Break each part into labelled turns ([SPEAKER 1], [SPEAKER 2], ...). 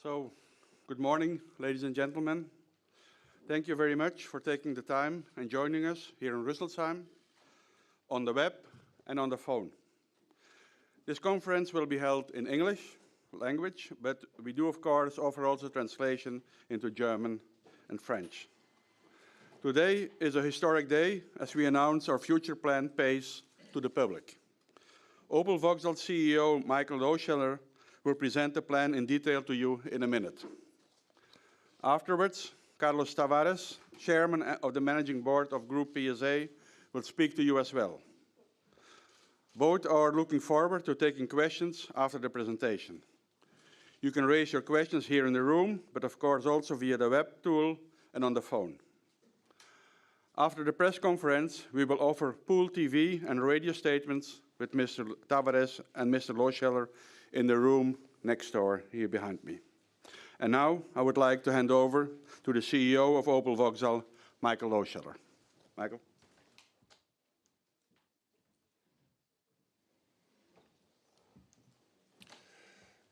[SPEAKER 1] So, good morning, ladies and gentlemen. Thank you very much for taking the time and joining us here in Rüsselsheim, on the web and on the phone. This conference will be held in English language, but we do, of course, offer also translation into German and French. Today is a historic day as we announce our future plan PACE to the public. Opel Vauxhall CEO Michael Loscheller will present the plan in detail to you in a minute. Afterwards, Carlos Tavares, Chairman of the Managing Board of Group PSA, will speak to you as well. Both are looking forward to taking questions after the presentation. You can raise your questions here in the room, but of course also via the web tool and on the phone. After the press conference, we will offer pool TV and radio statements with Mr. Tavares and Mr. Loscheller in the room next door, here behind me. And now I would like to hand over to the CEO of Opel Vauxhall, Michael Loscheller. Michael.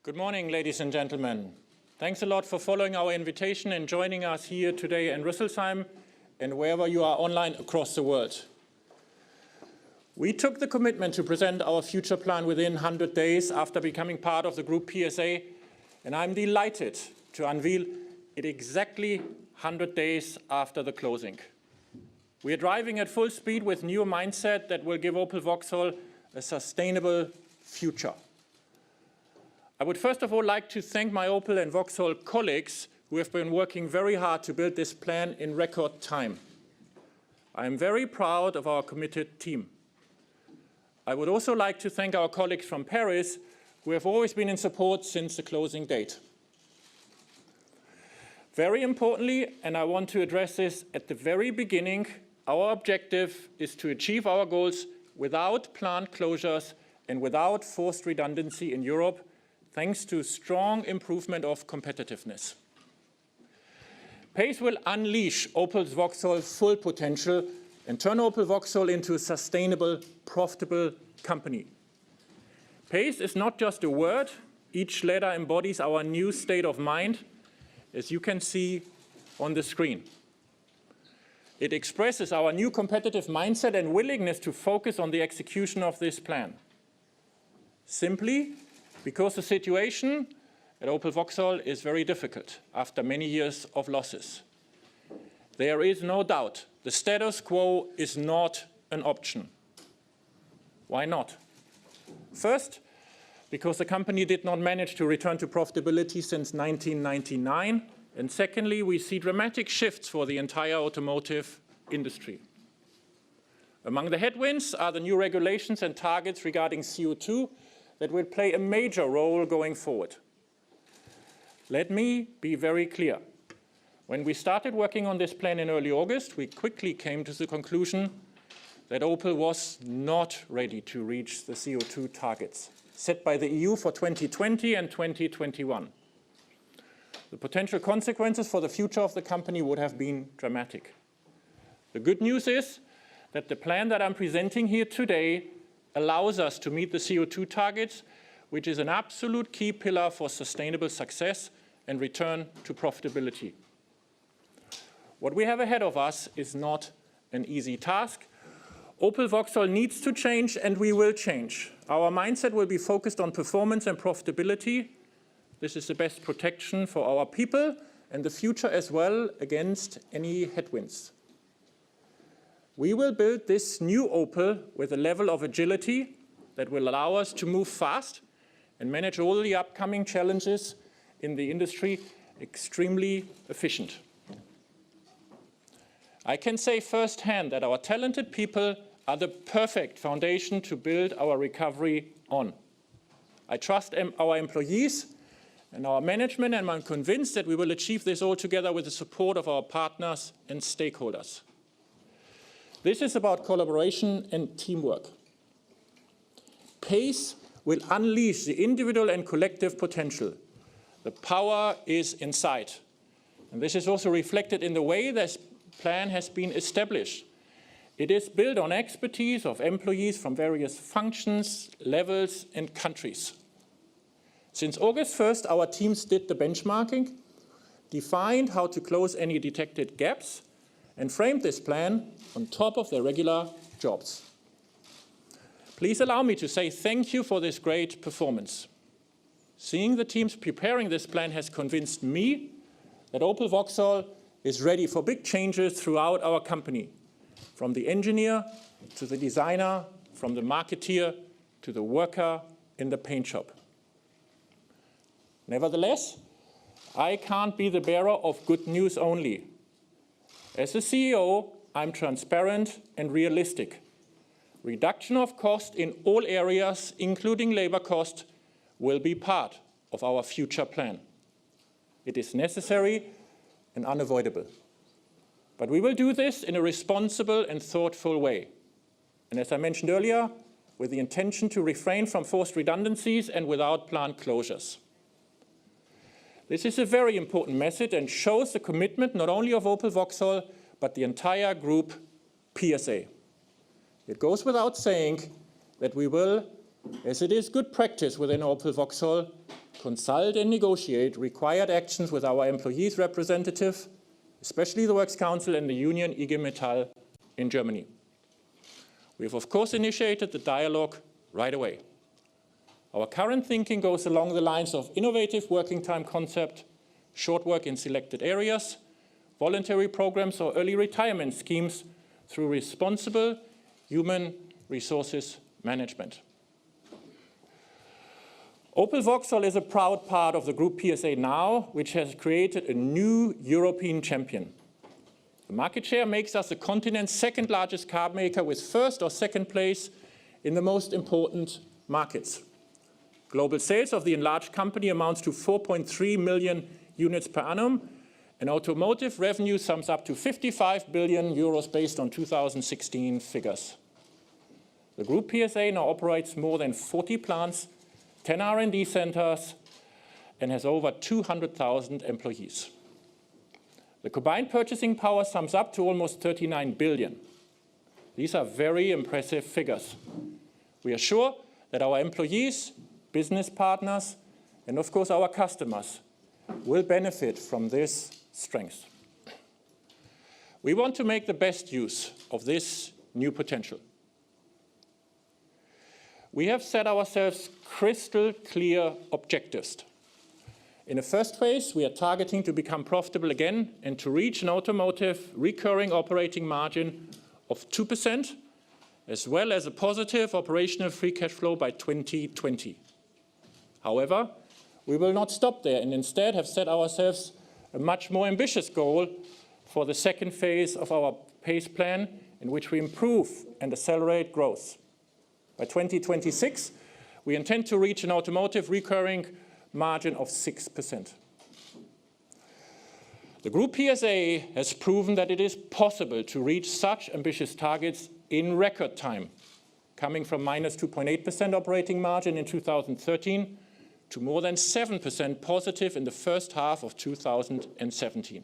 [SPEAKER 2] Good morning, ladies and gentlemen. Thanks a lot for following our invitation and joining us here today in Rüsselsheim and wherever you are online across the world. We took the commitment to present our future plan within 100 days after becoming part of the Group PSA, and I'm delighted to unveil it exactly 100 days after the closing. We are driving at full speed with new mindset that will give Opel Vauxhall a sustainable future. I would first of all like to thank my Opel and Vauxhall colleagues who have been working very hard to build this plan in record time. I am very proud of our committed team. I would also like to thank our colleagues from Paris who have always been in support since the closing date. Very importantly, and I want to address this at the very beginning, our objective is to achieve our goals without plant closures and without forced redundancy in Europe, thanks to strong improvement of competitiveness. PACE will unleash Opel Vauxhall's full potential and turn Opel Vauxhall into a sustainable, profitable company. PACE is not just a word. Each letter embodies our new state of mind, as you can see on the screen. It expresses our new competitive mindset and willingness to focus on the execution of this plan. Simply because the situation at Opel Vauxhall is very difficult after many years of losses. There is no doubt the status quo is not an option. Why not? First, because the company did not manage to return to profitability since 1999. And secondly, we see dramatic shifts for the entire automotive industry. Among the headwinds are the new regulations and targets regarding CO2 that will play a major role going forward. Let me be very clear. When we started working on this plan in early August, we quickly came to the conclusion that Opel was not ready to reach the CO2 targets set by the EU for 2020 and 2021. The potential consequences for the future of the company would have been dramatic. The good news is that the plan that I'm presenting here today allows us to meet the CO2 targets, which is an absolute key pillar for sustainable success and return to profitability. What we have ahead of us is not an easy task. Opel Vauxhall needs to change, and we will change. Our mindset will be focused on performance and profitability. This is the best protection for our people and the future as well against any headwinds. We will build this new Opel with a level of agility that will allow us to move fast and manage all the upcoming challenges in the industry extremely efficient. I can say firsthand that our talented people are the perfect foundation to build our recovery on. I trust our employees and our management, and I'm convinced that we will achieve this all together with the support of our partners and stakeholders. This is about collaboration and teamwork. PACE will unleash the individual and collective potential. The power is inside. And this is also reflected in the way this plan has been established. It is built on expertise of employees from various functions, levels, and countries. Since August 1st, our teams did the benchmarking, defined how to close any detected gaps, and framed this plan on top of their regular jobs. Please allow me to say thank you for this great performance. Seeing the teams preparing this plan has convinced me that Opel Vauxhall is ready for big changes throughout our company, from the engineer to the designer, from the marketeer to the worker in the paint shop. Nevertheless, I can't be the bearer of good news only. As a CEO, I'm transparent and realistic. Reduction of cost in all areas, including labor cost, will be part of our future plan. It is necessary and unavoidable. But we will do this in a responsible and thoughtful way. And as I mentioned earlier, with the intention to refrain from forced redundancies and without plant closures. This is a very important message and shows the commitment not only of Opel Vauxhall, but the entire group PSA. It goes without saying that we will, as it is good practice within Opel Vauxhall, consult and negotiate required actions with our employees' representative, especially the Works Council and the union IG Metall in Germany. We have, of course, initiated the dialogue right away. Our current thinking goes along the lines of innovative working time concept, short work in selected areas, voluntary programs or early retirement schemes through responsible human resources management. Opel Vauxhall is a proud part of the Group PSA now, which has created a new European champion. The market share makes us the continent's second largest car maker with first or second place in the most important markets. Global sales of the enlarged company amounts to 4.3 million units per annum, and automotive revenue sums up to 55 billion euros based on 2016 figures. The Group PSA now operates more than 40 plants, 10 R&D centers, and has over 200,000 employees. The combined purchasing power sums up to almost 39 billion. These are very impressive figures. We are sure that our employees, business partners, and of course our customers will benefit from this strength. We want to make the best use of this new potential. We have set ourselves crystal clear objectives. In the first phase, we are targeting to become profitable again and to reach an automotive recurring operating margin of 2%, as well as a positive operational free cash flow by 2020. However, we will not stop there and instead have set ourselves a much more ambitious goal for the second phase of our PACE plan, in which we improve and accelerate growth. By 2026, we intend to reach an automotive recurring margin of 6%. The Group PSA has proven that it is possible to reach such ambitious targets in record time, coming from minus 2.8% operating margin in 2013 to more than 7% positive in the first half of 2017.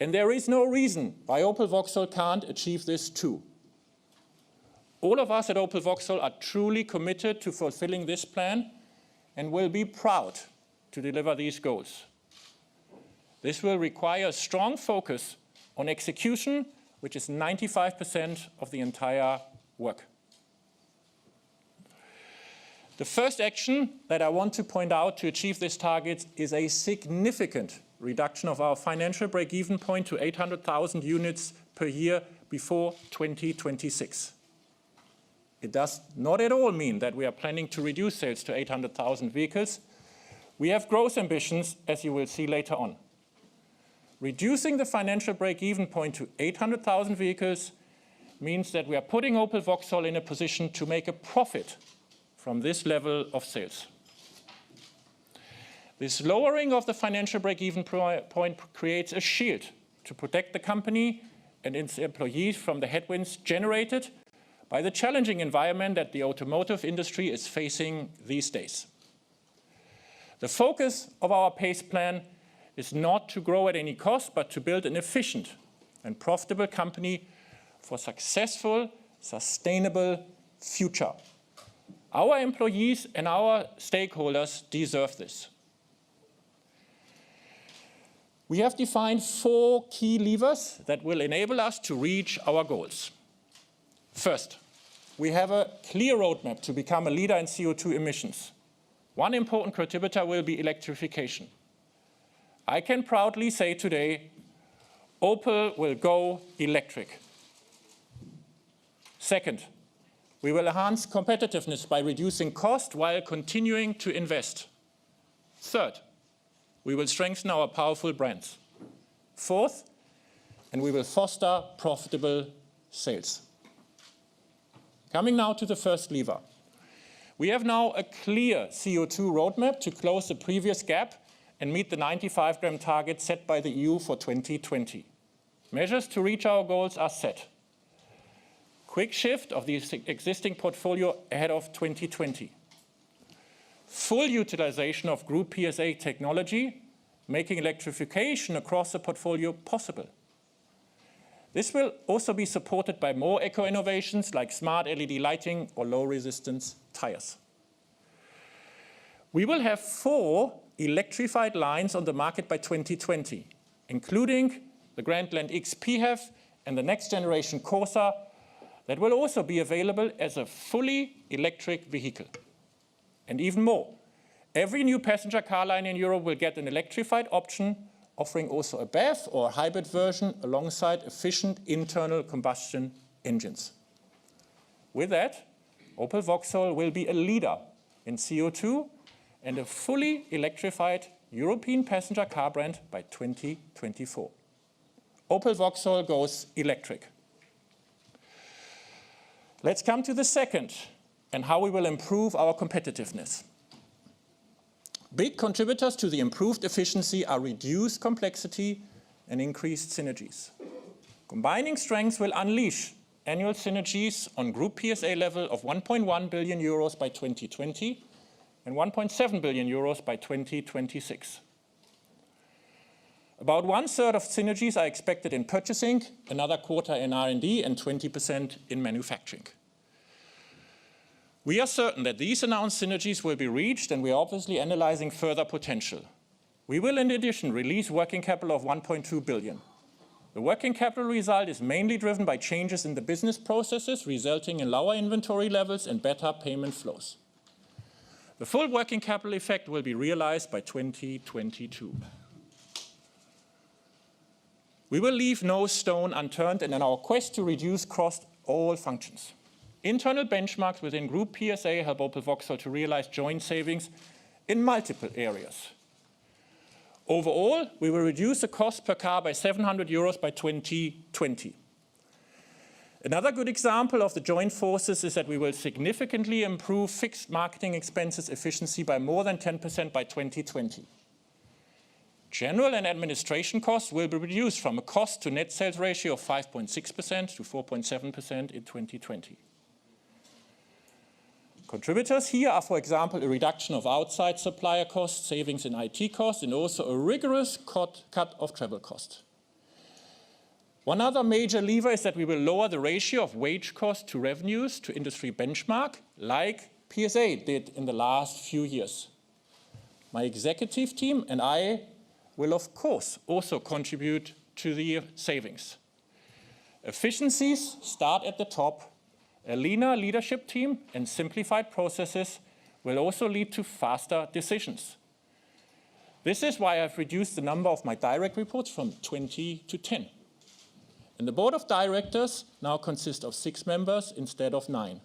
[SPEAKER 2] And there is no reason why Opel Vauxhall can't achieve this too. All of us at Opel Vauxhall are truly committed to fulfilling this plan and will be proud to deliver these goals. This will require a strong focus on execution, which is 95% of the entire work. The first action that I want to point out to achieve this target is a significant reduction of our financial break-even point to 800,000 units per year before 2026. It does not at all mean that we are planning to reduce sales to 800,000 vehicles. We have growth ambitions, as you will see later on. Reducing the financial break-even point to 800,000 vehicles means that we are putting Opel Vauxhall in a position to make a profit from this level of sales. This lowering of the financial break-even point creates a shield to protect the company and its employees from the headwinds generated by the challenging environment that the automotive industry is facing these days. The focus of our PACE plan is not to grow at any cost, but to build an efficient and profitable company for successful, sustainable future. Our employees and our stakeholders deserve this. We have defined 4 key levers that will enable us to reach our goals. First, we have a clear roadmap to become a leader in CO2 emissions. One important contributor will be electrification. I can proudly say today, Opel will go electric. Second, we will enhance competitiveness by reducing cost while continuing to invest. Third, we will strengthen our powerful brands. Fourth, and we will foster profitable sales. Coming now to the first lever. We have now a clear CO2 roadmap to close the previous gap and meet the 95-gram target set by the EU for 2020. Measures to reach our goals are set. Quick shift of the existing portfolio ahead of 2020. Full utilization of Group PSA technology, making electrification across the portfolio possible. This will also be supported by more eco-innovations like smart LED lighting or low-resistance tires. We will have 4 electrified lines on the market by 2020, including the Grandland X PHEV and the next generation Corsa that will also be available as a fully electric vehicle. And even more, every new passenger car line in Europe will get an electrified option, offering also a BEV or a hybrid version alongside efficient internal combustion engines. With that, Opel Vauxhall will be a leader in CO2 and a fully electrified European passenger car brand by 2024. Opel Vauxhall goes electric. Let's come to the second and how we will improve our competitiveness. Big contributors to the improved efficiency are reduced complexity and increased synergies. Combining strengths will unleash annual synergies on Group PSA level of 1.1 billion euros by 2020 and 1.7 billion euros by 2026. About 1/3 of synergies are expected in purchasing, another quarter in R&D, and 20% in manufacturing. We are certain that these announced synergies will be reached, and we are obviously analyzing further potential. We will, in addition, release working capital of 1.2 billion. The working capital result is mainly driven by changes in the business processes, resulting in lower inventory levels and better payment flows. The full working capital effect will be realized by 2022. We will leave no stone unturned in our quest to reduce across all functions. Internal benchmarks within Group PSA help Opel Vauxhall to realize joint savings in multiple areas. Overall, we will reduce the cost per car by 700 euros by 2020. Another good example of the joint forces is that we will significantly improve fixed marketing expenses efficiency by more than 10% by 2020. General and administration costs will be reduced from a cost to net sales ratio of 5.6% to 4.7% in 2020. Contributors here are, for example, a reduction of outside supplier costs, savings in IT costs, and also a rigorous cut of travel costs. One other major lever is that we will lower the ratio of wage costs to revenues to industry benchmark, like PSA did in the last few years. My executive team and I will, of course, also contribute to the savings. Efficiencies start at the top. A leaner leadership team and simplified processes will also lead to faster decisions. This is why I've reduced the number of my direct reports from 20 to 10. And the board of directors now consists of 6 members instead of 9.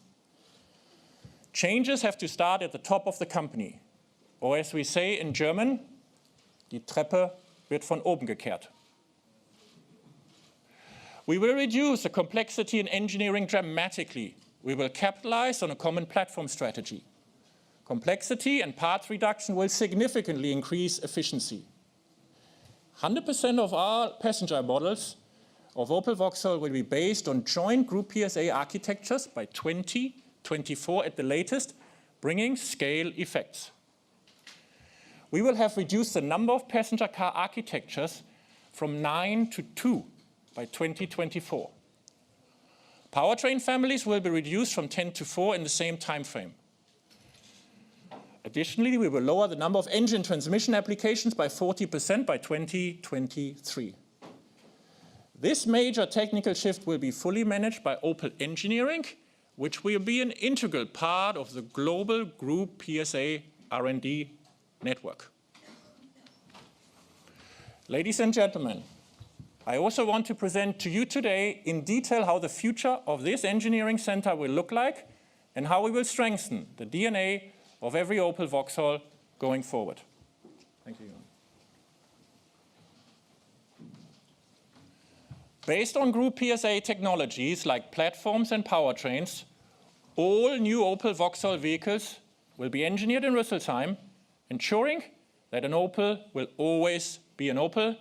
[SPEAKER 2] Changes have to start at the top of the company. Or as we say in German, die Treppe wird von oben gekehrt. We will reduce the complexity in engineering dramatically. We will capitalize on a common platform strategy. Complexity and parts reduction will significantly increase efficiency. 100% of our passenger models of Opel Vauxhall will be based on joint Group PSA architectures by 2024 at the latest, bringing scale effects. We will have reduced the number of passenger car architectures from 9 to 2 by 2024. Powertrain families will be reduced from 10 to 4 in the same time frame. Additionally, we will lower the number of engine transmission applications by 40% by 2023. This major technical shift will be fully managed by Opel Engineering, which will be an integral part of the global Group PSA R&D network. Ladies and gentlemen, I also want to present to you today in detail how the future of this engineering center will look like and how we will strengthen the DNA of every Opel Vauxhall going forward. Thank you. Based on Group PSA technologies like platforms and powertrains, all new Opel Vauxhall vehicles will be engineered in Rüsselsheim, ensuring that an Opel will always be an Opel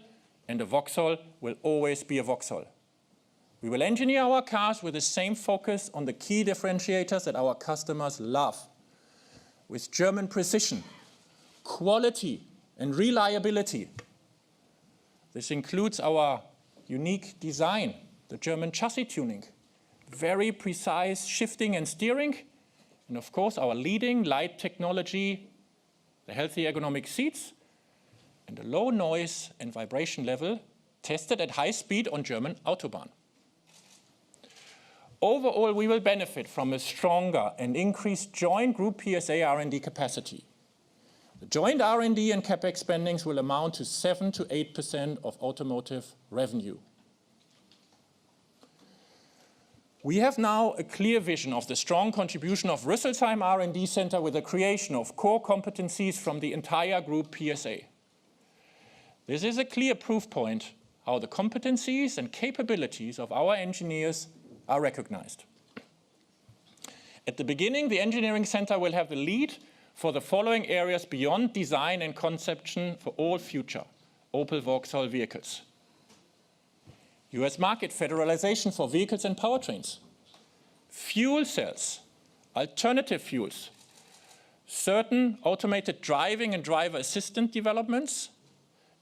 [SPEAKER 2] and a Vauxhall will always be a Vauxhall. We will engineer our cars with the same focus on the key differentiators that our customers love, with German precision, quality, and reliability. This includes our unique design, the German chassis tuning, very precise shifting and steering, and of course our leading light technology, the healthy ergonomic seats, and a low noise and vibration level tested at high speed on German Autobahn. Overall, we will benefit from a stronger and increased joint Group PSA R&D capacity. The joint R&D and CapEx spendings will amount to 7 to 8% of automotive revenue. We have now a clear vision of the strong contribution of Rüsselsheim R&D Center with the creation of core competencies from the entire Group PSA. This is a clear proof point how the competencies and capabilities of our engineers are recognized. At the beginning, the engineering center will have the lead for the following areas beyond design and conception for all future Opel Vauxhall vehicles. US market federalization for vehicles and powertrains, fuel cells, alternative fuels, certain automated driving and driver assistant developments,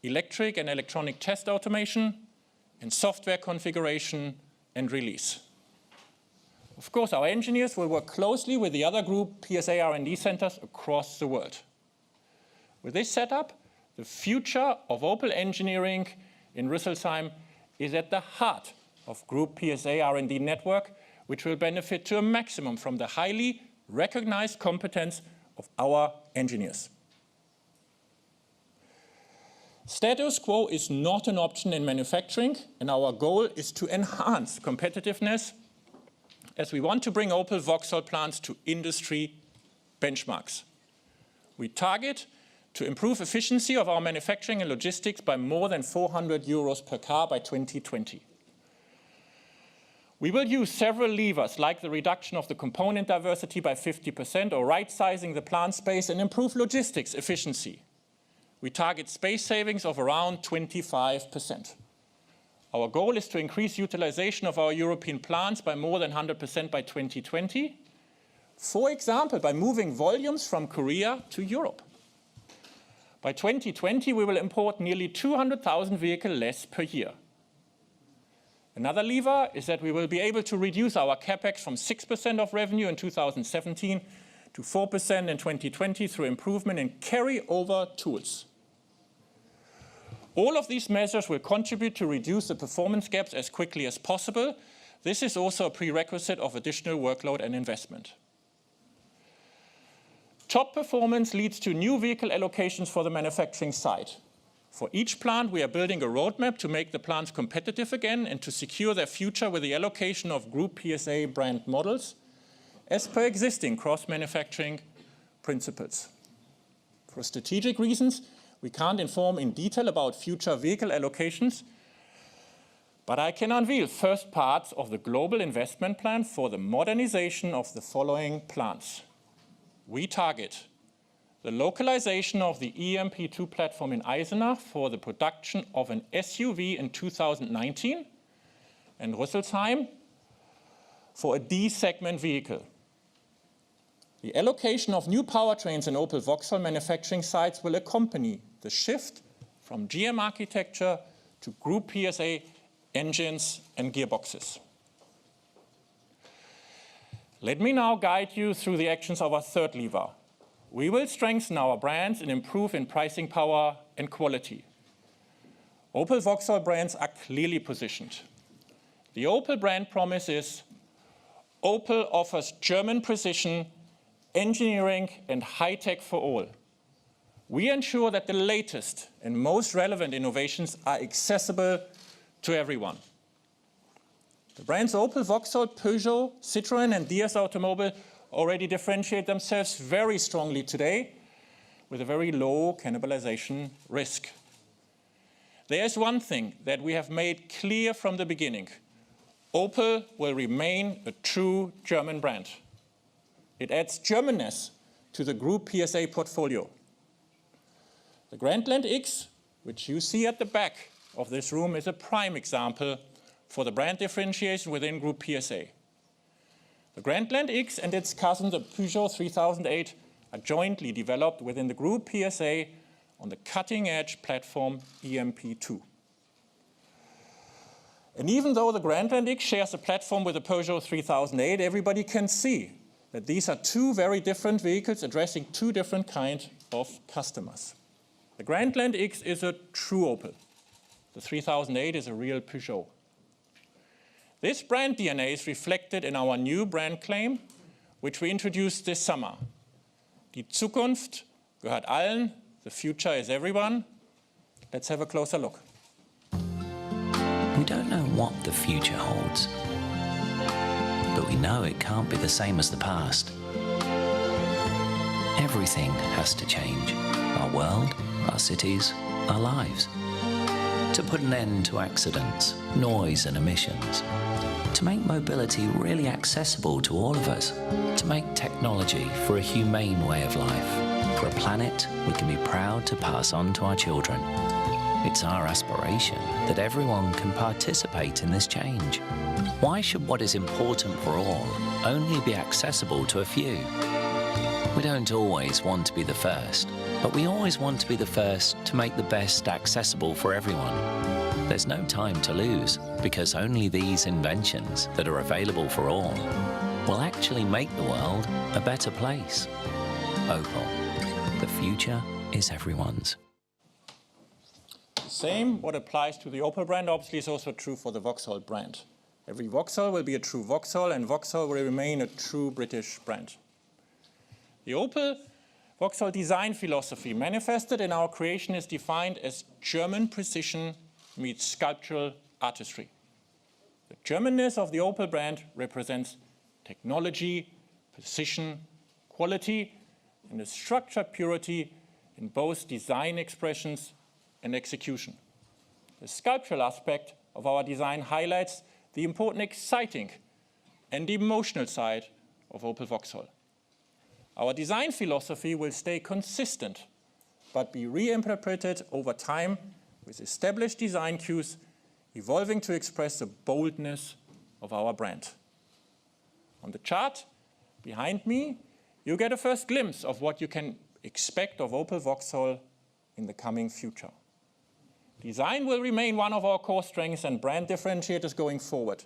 [SPEAKER 2] electric and electronic test automation, and software configuration and release. Of course, our engineers will work closely with the other Group PSA R&D centers across the world. With this setup, the future of Opel Engineering in Rüsselsheim is at the heart of Group PSA R&D network, which will benefit to a maximum from the highly recognized competence of our engineers. Status quo is not an option in manufacturing, and our goal is to enhance competitiveness as we want to bring Opel Vauxhall plants to industry benchmarks. We target to improve efficiency of our manufacturing and logistics by more than 400 euros per car by 2020. We will use several levers like the reduction of the component diversity by 50% or right-sizing the plant space and improve logistics efficiency. We target space savings of around 25%. Our goal is to increase utilization of our European plants by more than 100% by 2020, for example, by moving volumes from Korea to Europe. By 2020, we will import nearly 200,000 vehicles less per year. Another lever is that we will be able to reduce our CapEx from 6% of revenue in 2017 to 4% in 2020 through improvement in carry-over tools. All of these measures will contribute to reduce the performance gaps as quickly as possible. This is also a prerequisite of additional workload and investment. Top performance leads to new vehicle allocations for the manufacturing site. For each plant, we are building a roadmap to make the plants competitive again and to secure their future with the allocation of Group PSA brand models as per existing cross-manufacturing principles. For strategic reasons, we can't inform in detail about future vehicle allocations, but I can unveil first parts of the global investment plan for the modernization of the following plants. We target the localization of the EMP2 platform in Eisenach for the production of an SUV in 2019, and Rüsselsheim for a D-segment vehicle. The allocation of new powertrains in Opel Vauxhall manufacturing sites will accompany the shift from GM architecture to Group PSA engines and gearboxes. Let me now guide you through the actions of our third lever, we will strengthen our brands and improve in pricing power and quality. Opel Vauxhall brands are clearly positioned. The Opel brand promise is Opel offers German precision, engineering, and high-tech for all. We ensure that the latest and most relevant innovations are accessible to everyone. The brands Opel, Vauxhall, Peugeot, Citroën, and DS Automobile already differentiate themselves very strongly today with a very low cannibalization risk. There is one thing that we have made clear from the beginning. Opel will remain a true German brand. It adds Germanness to the Group PSA portfolio. The Grandland X, which you see at the back of this room, is a prime example for the brand differentiation within Group PSA. The Grandland X and its cousin, the Peugeot 3008, are jointly developed within the Group PSA on the cutting-edge platform EMP2. And even though the Grandland X shares a platform with the Peugeot 3008, everybody can see that these are two very different vehicles addressing two different kinds of customers. The Grandland X is a true Opel. The 3008 is a real Peugeot. This brand DNA is reflected in our new brand claim, which we introduced this summer. Die Zukunft gehört allen, the future is everyone. Let's have a closer look.
[SPEAKER 3] We don't know what the future holds, but we know it can't be the same as the past. Everything has to change. Our world, our cities, our lives. To put an end to accidents, noise and emissions. To make mobility really accessible to all of us. To make technology for a humane way of life. For a planet we can be proud to pass on to our children. It's our aspiration that everyone can participate in this change. Why should what is important for all only be accessible to a few? We don't always want to be the first, but we always want to be the first to make the best accessible for everyone. There's no time to lose, because only these inventions that are available for all will actually make the world a better place. Opel, the future is everyone's.
[SPEAKER 2] Same what applies to the Opel brand obviously is also true for the Vauxhall brand. Every Vauxhall will be a true Vauxhall, and Vauxhall will remain a true British brand. The Opel Vauxhall design philosophy manifested in our creation is defined as German precision meets sculptural artistry. The Germanness of the Opel brand represents technology, precision, quality, and a structured purity in both design expressions and execution. The sculptural aspect of our design highlights the important, exciting, and emotional side of Opel Vauxhall. Our design philosophy will stay consistent, but be reinterpreted over time with established design cues, evolving to express the boldness of our brand. On the chart behind me, you get a first glimpse of what you can expect of Opel Vauxhall in the coming future. Design will remain one of our core strengths and brand differentiators going forward,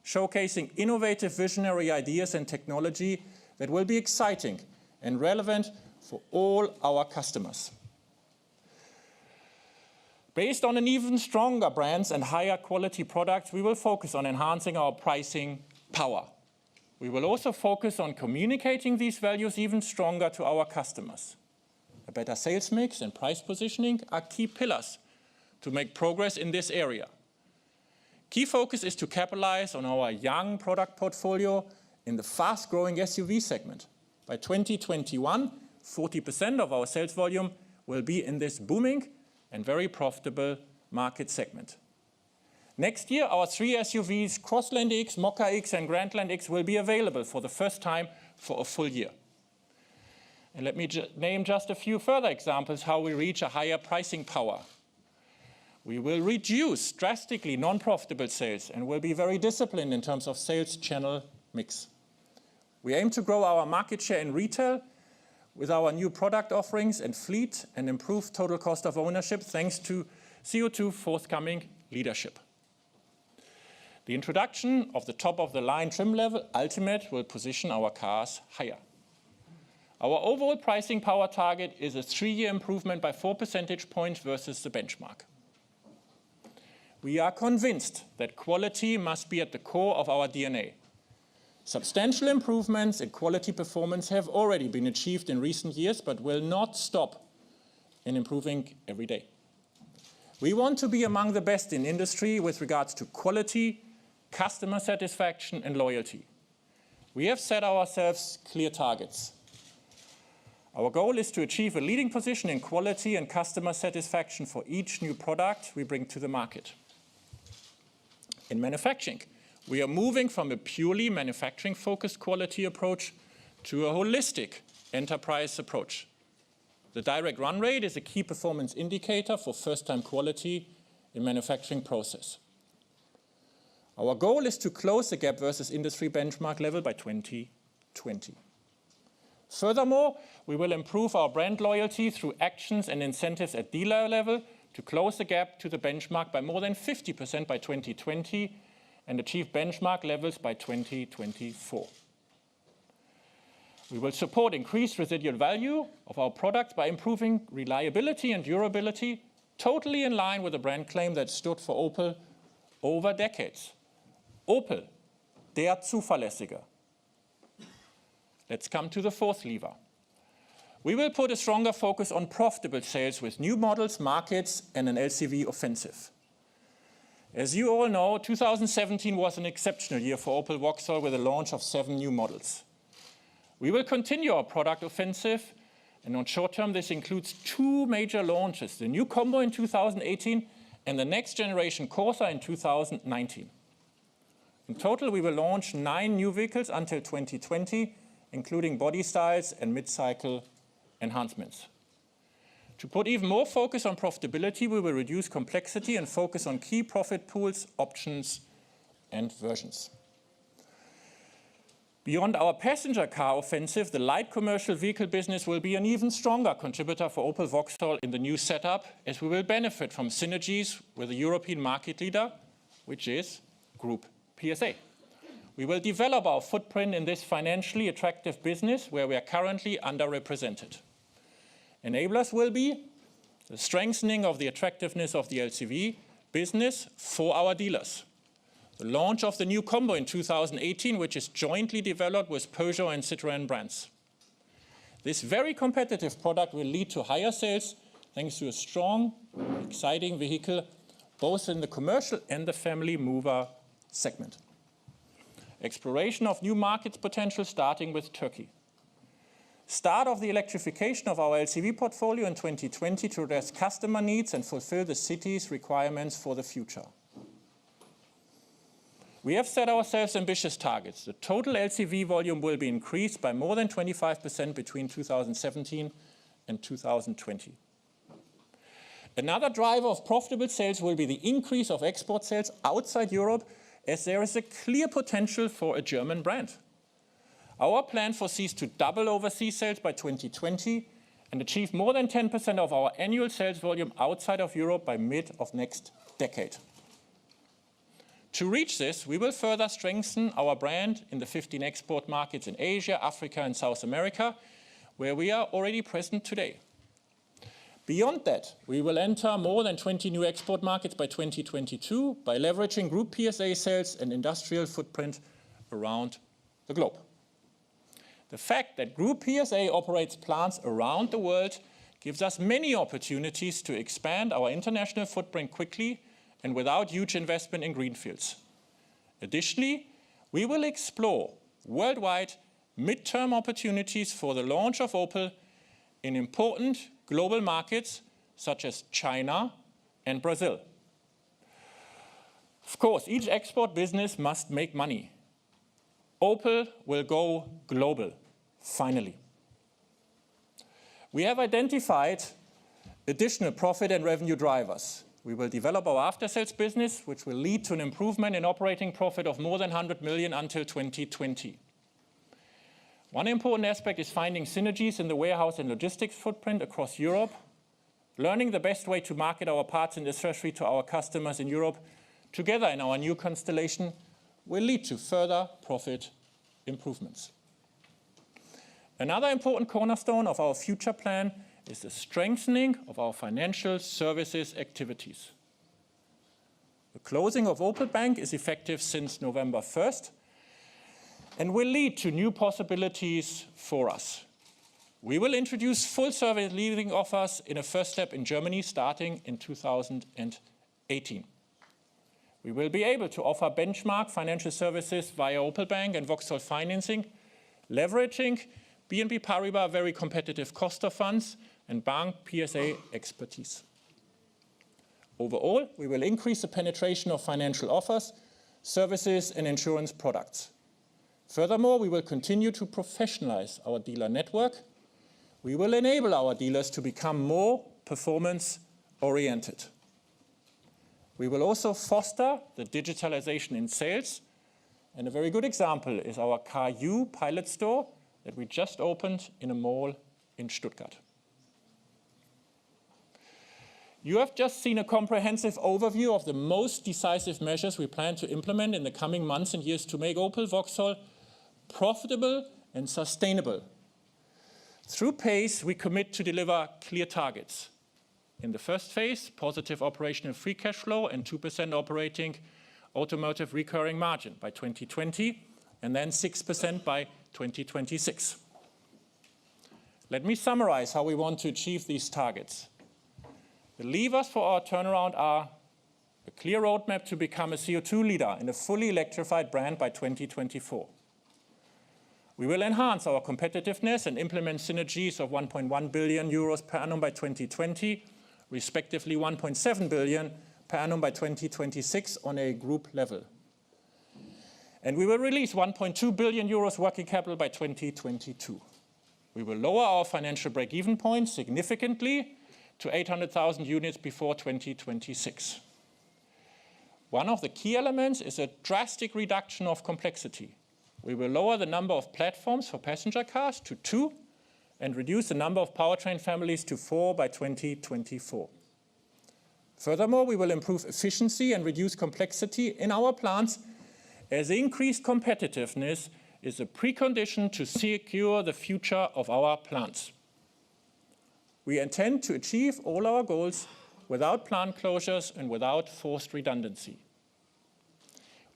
[SPEAKER 2] showcasing innovative visionary ideas and technology that will be exciting and relevant for all our customers. Based on an even stronger brands and higher quality products, we will focus on enhancing our pricing power. We will also focus on communicating these values even stronger to our customers. A better sales mix and price positioning are key pillars to make progress in this area. Key focus is to capitalize on our young product portfolio in the fast-growing SUV segment. By 2021, 40% of our sales volume will be in this booming and very profitable market segment. Next year, our three SUVs, Crossland X, Mokka X, and Grandland X, will be available for the first time for a full year. And let me name just a few further examples how we reach a higher pricing power. We will reduce drastically non-profitable sales and will be very disciplined in terms of sales channel mix. We aim to grow our market share in retail with our new product offerings and fleet and improve total cost of ownership thanks to CO2 forthcoming leadership. The introduction of the top-of-the-line trim level Ultimate will position our cars higher. Our overall pricing power target is a 3-year improvement by 4 percentage points versus the benchmark. We are convinced that quality must be at the core of our DNA. Substantial improvements in quality performance have already been achieved in recent years, but will not stop in improving every day. We want to be among the best in industry with regards to quality, customer satisfaction, and loyalty. We have set ourselves clear targets. Our goal is to achieve a leading position in quality and customer satisfaction for each new product we bring to the market. In manufacturing, we are moving from a purely manufacturing-focused quality approach to a holistic enterprise approach. The direct run rate is a key performance indicator for first-time quality in manufacturing process. Our goal is to close the gap versus industry benchmark level by 2020. Furthermore, we will improve our brand loyalty through actions and incentives at dealer level to close the gap to the benchmark by more than 50% by 2020 and achieve benchmark levels by 2024. We will support increased residual value of our products by improving reliability and durability, totally in line with the brand claim that stood for Opel over decades. Opel, der Zuverlässige. Let's come to the fourth lever. We will put a stronger focus on profitable sales with new models, markets, and an LCV offensive. As you all know, 2017 was an exceptional year for Opel Vauxhall with the launch of 7 new models. We will continue our product offensive, and on short term, this includes 2 major launches, the new Combo in 2018 and the next generation Corsa in 2019. In total, we will launch 9 new vehicles until 2020, including body styles and mid-cycle enhancements. To put even more focus on profitability, we will reduce complexity and focus on key profit pools, options, and versions. Beyond our passenger car offensive, the light commercial vehicle business will be an even stronger contributor for Opel Vauxhall in the new setup, as we will benefit from synergies with the European market leader, which is Group PSA. We will develop our footprint in this financially attractive business where we are currently underrepresented. Enablers will be the strengthening of the attractiveness of the LCV business for our dealers. The launch of the new Combo in 2018, which is jointly developed with Peugeot and Citroën brands. This very competitive product will lead to higher sales thanks to a strong, exciting vehicle, both in the commercial and the family mover segment. Exploration of new market potential starting with Turkey. Start of the electrification of our LCV portfolio in 2020 to address customer needs and fulfill the city's requirements for the future. We have set ourselves ambitious targets. The total LCV volume will be increased by more than 25% between 2017 and 2020. Another driver of profitable sales will be the increase of export sales outside Europe, as there is a clear potential for a German brand. Our plan foresees to double overseas sales by 2020 and achieve more than 10% of our annual sales volume outside of Europe by mid of next decade. To reach this, we will further strengthen our brand in the 15 export markets in Asia, Africa, and South America, where we are already present today. Beyond that, we will enter more than 20 new export markets by 2022 by leveraging Group PSA sales and industrial footprint around the globe. The fact that Group PSA operates plants around the world gives us many opportunities to expand our international footprint quickly and without huge investment in greenfields. Additionally, we will explore worldwide mid-term opportunities for the launch of Opel in important global markets such as China and Brazil. Of course, each export business must make money. Opel will go global, finally. We have identified additional profit and revenue drivers. We will develop our after-sales business, which will lead to an improvement in operating profit of more than 100 million until 2020. One important aspect is finding synergies in the warehouse and logistics footprint across Europe. Learning the best way to market our parts and accessories to our customers in Europe together in our new constellation will lead to further profit improvements. Another important cornerstone of our future plan is the strengthening of our financial services activities. The closing of Opel Bank is effective since November 1st and will lead to new possibilities for us. We will introduce full-service leasing offers in a first step in Germany starting in 2018. We will be able to offer benchmark financial services via Opel Bank and Vauxhall Financing, leveraging BNP Paribas' very competitive cost of funds and Bank PSA expertise. Overall, we will increase the penetration of financial offers, services, and insurance products. Furthermore, we will continue to professionalize our dealer network. We will enable our dealers to become more performance-oriented. We will also foster the digitalization in sales, and a very good example is our CarU pilot store that we just opened in a mall in Stuttgart. You have just seen a comprehensive overview of the most decisive measures we plan to implement in the coming months and years to make Opel Vauxhall profitable and sustainable. Through PACE, we commit to deliver clear targets. In the first phase, positive operational free cash flow and 2% operating automotive recurring margin by 2020, and then 6% by 2026. Let me summarize how we want to achieve these targets. The levers for our turnaround are a clear roadmap to become a CO2 leader in a fully electrified brand by 2024. We will enhance our competitiveness and implement synergies of 1.1 billion euros per annum by 2020, respectively 1.7 billion per annum by 2026 on a group level. And we will release 1.2 billion euros working capital by 2022. We will lower our financial break-even point significantly to 800,000 units before 2026. One of the key elements is a drastic reduction of complexity. We will lower the number of platforms for passenger cars to 2 and reduce the number of powertrain families to 4 by 2024. Furthermore, we will improve efficiency and reduce complexity in our plants, as increased competitiveness is a precondition to secure the future of our plants. We intend to achieve all our goals without plant closures and without forced redundancy.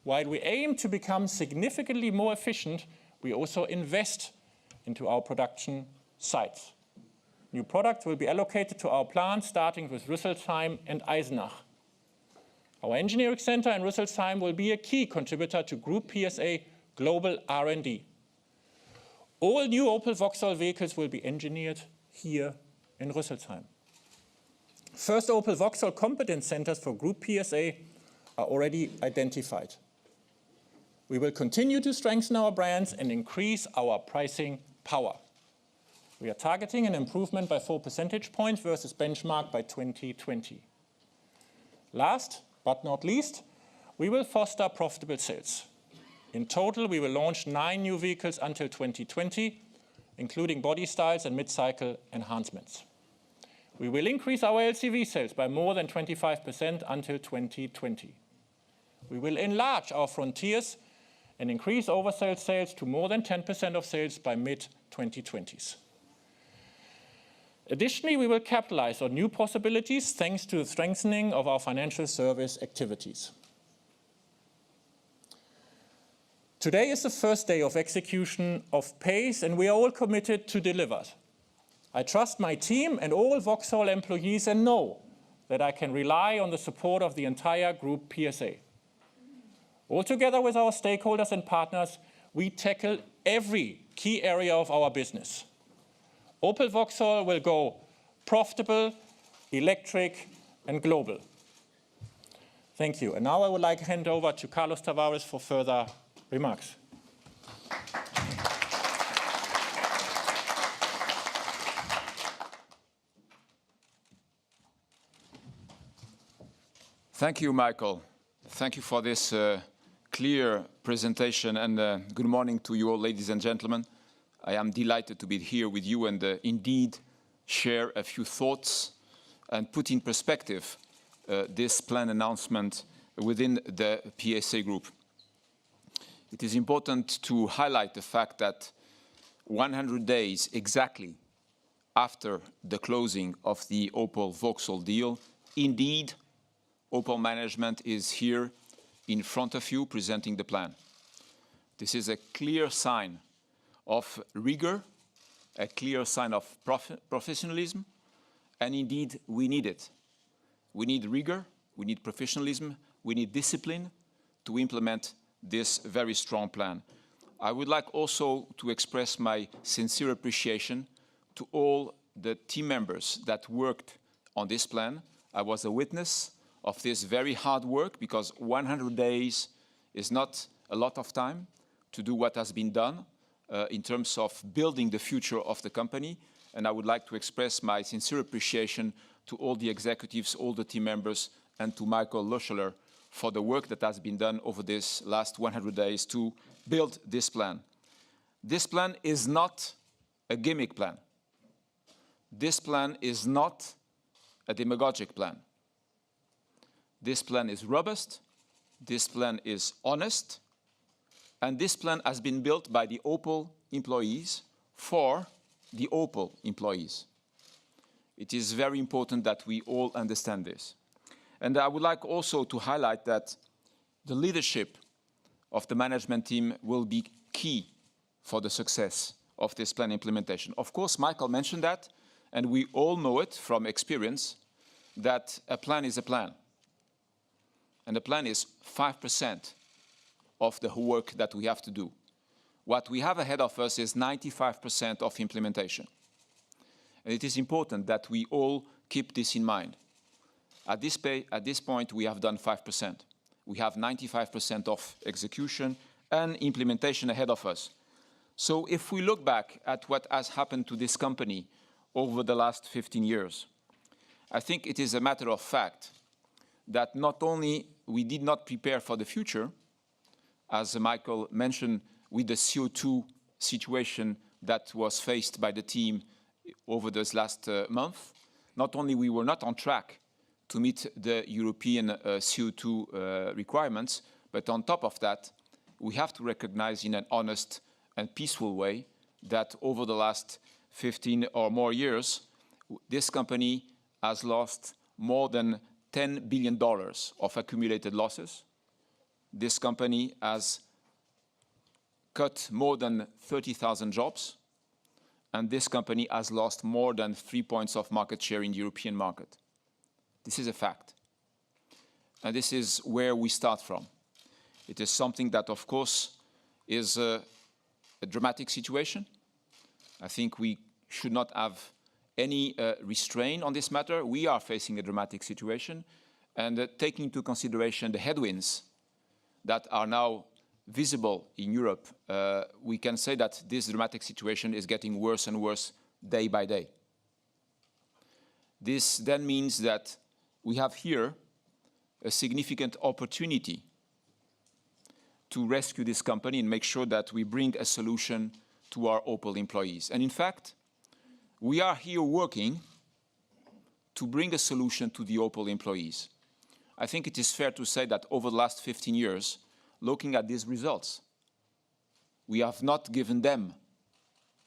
[SPEAKER 2] While we aim to become significantly more efficient, we also invest into our production sites. New products will be allocated to our plants, starting with Rüsselsheim and Eisenach. Our engineering center in Rüsselsheim will be a key contributor to Group PSA global R&D. All new Opel Vauxhall vehicles will be engineered here in Rüsselsheim. First Opel Vauxhall competence centers for Group PSA are already identified. We will continue to strengthen our brands and increase our pricing power. We are targeting an improvement by 4 percentage points versus benchmark by 2020. Last but not least, we will foster profitable sales. In total, we will launch 9 new vehicles until 2020, including body styles and mid-cycle enhancements. We will increase our LCV sales by more than 25% until 2020. We will enlarge our frontiers and increase oversale sales to more than 10% of sales by mid-2020s. Additionally, we will capitalize on new possibilities thanks to the strengthening of our financial service activities. Today is the first day of execution of PACE, and we are all committed to deliver. I trust my team and all Vauxhall employees and know that I can rely on the support of the entire Group PSA. All together with our stakeholders and partners, we tackle every key area of our business. Opel Vauxhall will go profitable, electric, and global. Thank you. And now I would like to hand over to Carlos Tavares for further remarks.
[SPEAKER 4] Thank you, Michael. Thank you for this clear presentation, and good morning to you all, ladies and gentlemen. I am delighted to be here with you and indeed share a few thoughts and put in perspective this plan announcement within the PSA Group. It is important to highlight the fact that 100 days exactly after the closing of the Opel Vauxhall deal, indeed, Opel management is here in front of you presenting the plan. This is a clear sign of rigor, a clear sign of professionalism, and indeed, we need it. We need rigor, we need professionalism, we need discipline to implement this very strong plan. I would like also to express my sincere appreciation to all the team members that worked on this plan. I was a witness of this very hard work because 100 days is not a lot of time to do what has been done in terms of building the future of the company. And I would like to express my sincere appreciation to all the executives, all the team members, and to Michael Löscheler for the work that has been done over this last 100 days to build this plan. This plan is not a gimmick plan. This plan is not a demagogic plan. This plan is robust, this plan is honest, and this plan has been built by the Opel employees for the Opel employees. It is very important that we all understand this. And I would like also to highlight that the leadership of the management team will be key for the success of this plan implementation. Of course, Michael mentioned that, and we all know it from experience, that a plan is a plan. And the plan is 5% of the work that we have to do. What we have ahead of us is 95% of implementation. And it is important that we all keep this in mind. At this point, we have done 5%. We have 95% of execution and implementation ahead of us. So if we look back at what has happened to this company over the last 15 years, I think it is a matter of fact that not only we did not prepare for the future, as Michael mentioned, with the CO2 situation that was faced by the team over this last month, not only we were not on track to meet the European CO2 requirements, but on top of that, we have to recognize in an honest and peaceful way that over the last 15 or more years, this company has lost more than $10 billion of accumulated losses. This company has cut more than 30,000 jobs, and this company has lost more than 3 points of market share in the European market. This is a fact. And this is where we start from. It is something that, of course, is a dramatic situation. I think we should not have any restraint on this matter. We are facing a dramatic situation, and taking into consideration the headwinds that are now visible in Europe, we can say that this dramatic situation is getting worse and worse day by day. This then means that we have here a significant opportunity to rescue this company and make sure that we bring a solution to our Opel employees. And in fact, we are here working to bring a solution to the Opel employees. I think it is fair to say that over the last 15 years, looking at these results, we have not given them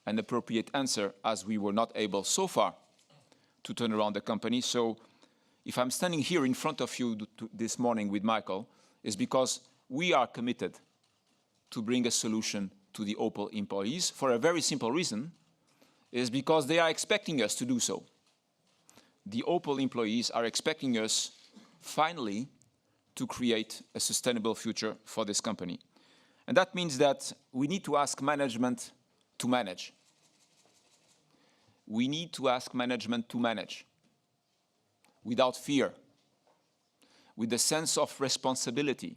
[SPEAKER 4] an appropriate answer as we were not able so far to turn around the company. So if I'm standing here in front of you this morning with Michael, it's because we are committed to bring a solution to the Opel employees for a very simple reason, is because they are expecting us to do so. The Opel employees are expecting us finally to create a sustainable future for this company. And that means that we need to ask management to manage. We need to ask management to manage without fear, with a sense of responsibility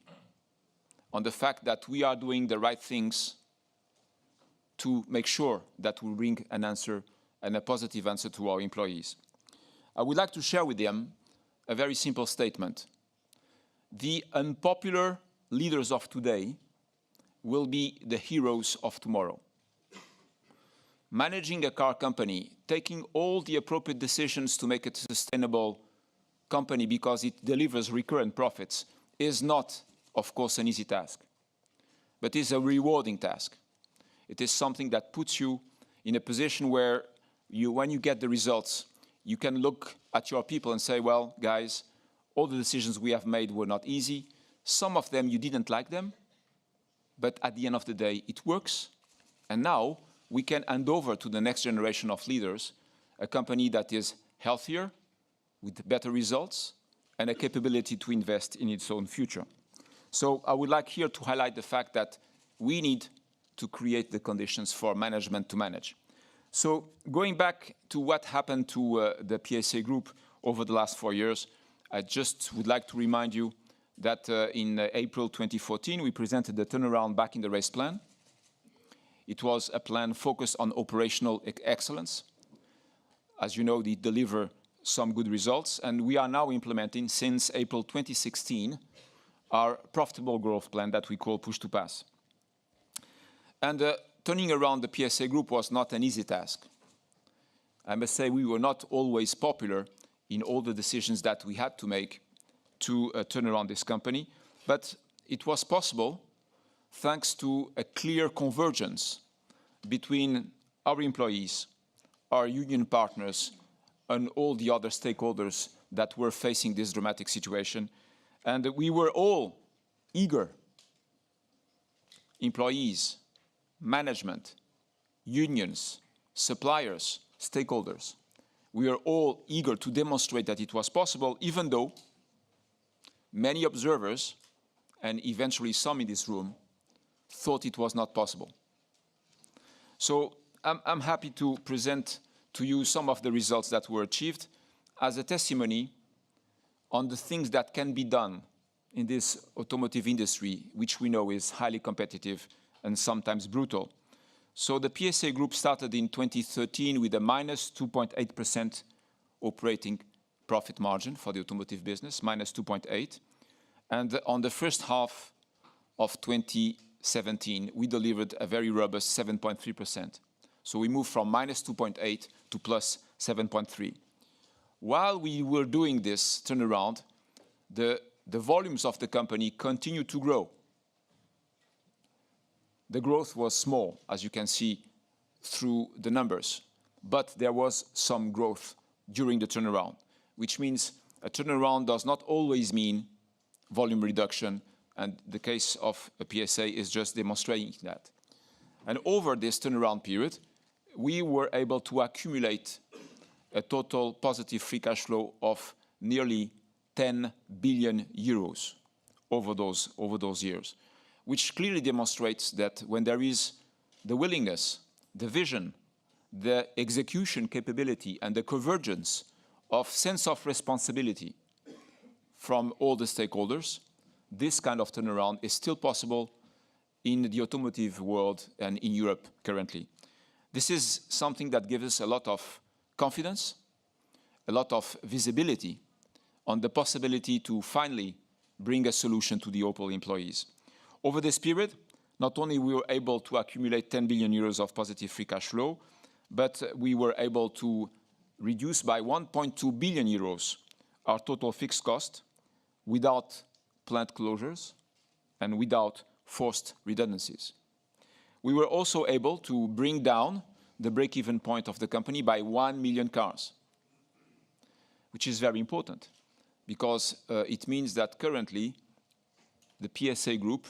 [SPEAKER 4] on the fact that we are doing the right things to make sure that we bring an answer and a positive answer to our employees. I would like to share with them a very simple statement. The unpopular leaders of today will be the heroes of tomorrow. Managing a car company, taking all the appropriate decisions to make it a sustainable company because it delivers recurrent profits, is not, of course, an easy task, but is a rewarding task. It is something that puts you in a position where when you get the results, you can look at your people and say, well, guys, all the decisions we have made were not easy. Some of them, you didn't like them, but at the end of the day, it works. And now we can hand over to the next generation of leaders a company that is healthier, with better results, and a capability to invest in its own future. So I would like here to highlight the fact that we need to create the conditions for management to manage. So going back to what happened to the PSA Group over the last 4 years, I just would like to remind you that in April 2014, we presented the turnaround back in the race plan. It was a plan focused on operational excellence. As you know, they deliver some good results, and we are now implementing, since April 2016, our profitable growth plan that we call Push to Pass. And turning around the PSA Group was not an easy task. I must say we were not always popular in all the decisions that we had to make to turn around this company, but it was possible thanks to a clear convergence between our employees, our union partners, and all the other stakeholders that were facing this dramatic situation. And we were all eager, employees, management, unions, suppliers, stakeholders. We are all eager to demonstrate that it was possible, even though many observers, and eventually some in this room, thought it was not possible. So I'm happy to present to you some of the results that were achieved as a testimony on the things that can be done in this automotive industry, which we know is highly competitive and sometimes brutal. So the PSA Group started in 2013 with a minus 2.8% operating profit margin for the automotive business, minus 2.8. And on the first half of 2017, we delivered a very robust 7.3%. So we moved from minus 2.8 to plus 7.3. While we were doing this turnaround, the volumes of the company continued to grow. The growth was small, as you can see through the numbers, but there was some growth during the turnaround, which means a turnaround does not always mean volume reduction, and the case of a PSA is just demonstrating that. And over this turnaround period, we were able to accumulate a total positive free cash flow of nearly 10 billion euros over those years, which clearly demonstrates that when there is the willingness, the vision, the execution capability, and the convergence of sense of responsibility from all the stakeholders, this kind of turnaround is still possible in the automotive world and in Europe currently. This is something that gives us a lot of confidence, a lot of visibility on the possibility to finally bring a solution to the Opel employees. Over this period, not only we were able to accumulate 10 billion euros of positive free cash flow, but we were able to reduce by 1.2 billion euros our total fixed cost without plant closures and without forced redundancies. We were also able to bring down the break-even point of the company by 1 million cars, which is very important because it means that currently the PSA Group,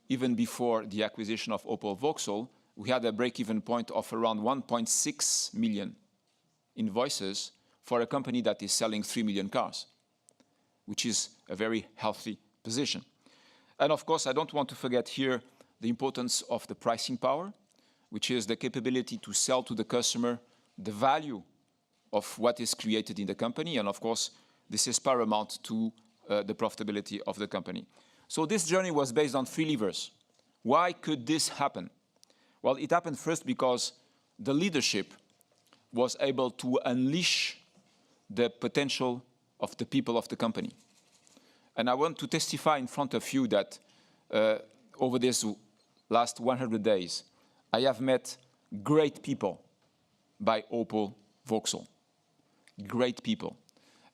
[SPEAKER 4] even before the acquisition of Opel Vauxhall, we had a break-even point of around 1.6 million invoices for a company that is selling 3 million cars, which is a very healthy position. And of course, I don't want to forget here the importance of the pricing power, which is the capability to sell to the customer the value of what is created in the company. And of course, this is paramount to the profitability of the company. So this journey was based on 3 levers. Why could this happen? Well, it happened first because the leadership was able to unleash the potential of the people of the company. And I want to testify in front of you that over this last 100 days, I have met great people by Opel Vauxhall. Great people.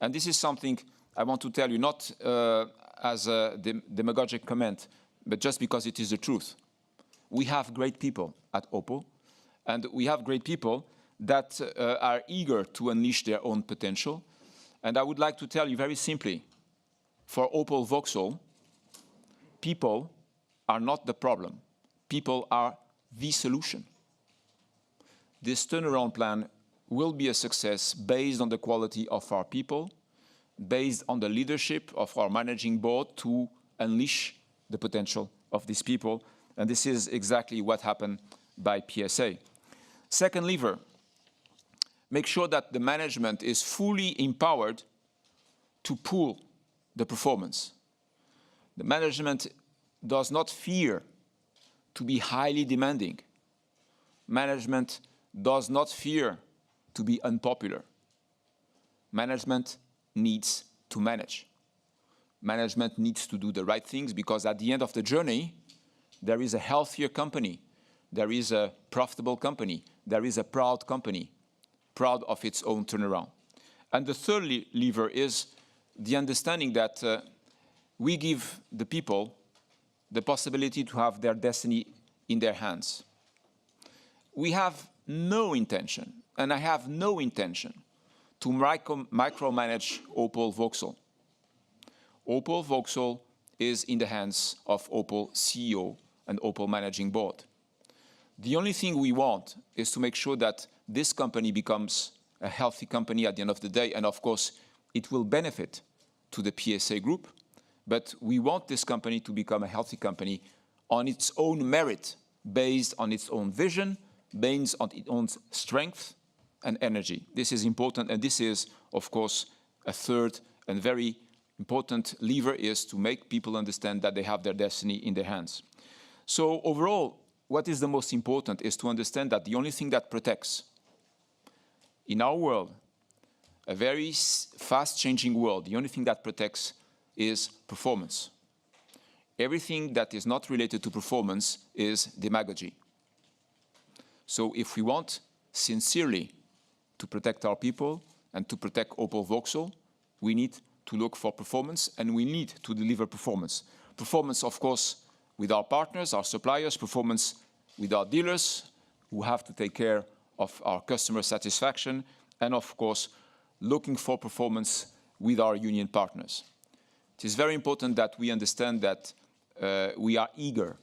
[SPEAKER 4] And this is something I want to tell you, not as a demagogic comment, but just because it is the truth. We have great people at Opel, And we have great people that are eager to unleash their own potential. And I would like to tell you very simply, for Opel Vauxhall, people are not the problem. People are the solution. This turnaround plan will be a success based on the quality of our people, based on the leadership of our managing board to unleash the potential of these people. And this is exactly what happened by PSA. Second lever, make sure that the management is fully empowered to pull the performance. The management does not fear to be highly demanding. Management does not fear to be unpopular. Management needs to manage. Management needs to do the right things because at the end of the journey, there is a healthier company. There is a profitable company. There is a proud company, proud of its own turnaround. And the third lever is the understanding that we give the people the possibility to have their destiny in their hands. We have no intention, and I have no intention, to micromanage Opel Vauxhall. Opel Vauxhall is in the hands of Opel CEO and Opel Managing Board. The only thing we want is to make sure that this company becomes a healthy company at the end of the day, and of course, it will benefit to the PSA Group, but we want this company to become a healthy company on its own merit, based on its own vision, based on its own strength and energy. This is important, and this is, of course, a third and very important lever is to make people understand that they have their destiny in their hands. So overall, what is the most important is to understand that the only thing that protects in our world, a very fast-changing world, the only thing that protects is performance. Everything that is not related to performance is demagogy. So if we want sincerely to protect our people and to protect Opel Vauxhall, we need to look for performance, and we need to deliver performance. Performance, of course, with our partners, our suppliers, performance with our dealers, who have to take care of our customer satisfaction, and of course, looking for performance with our union partners. It is very important that we understand that we are eager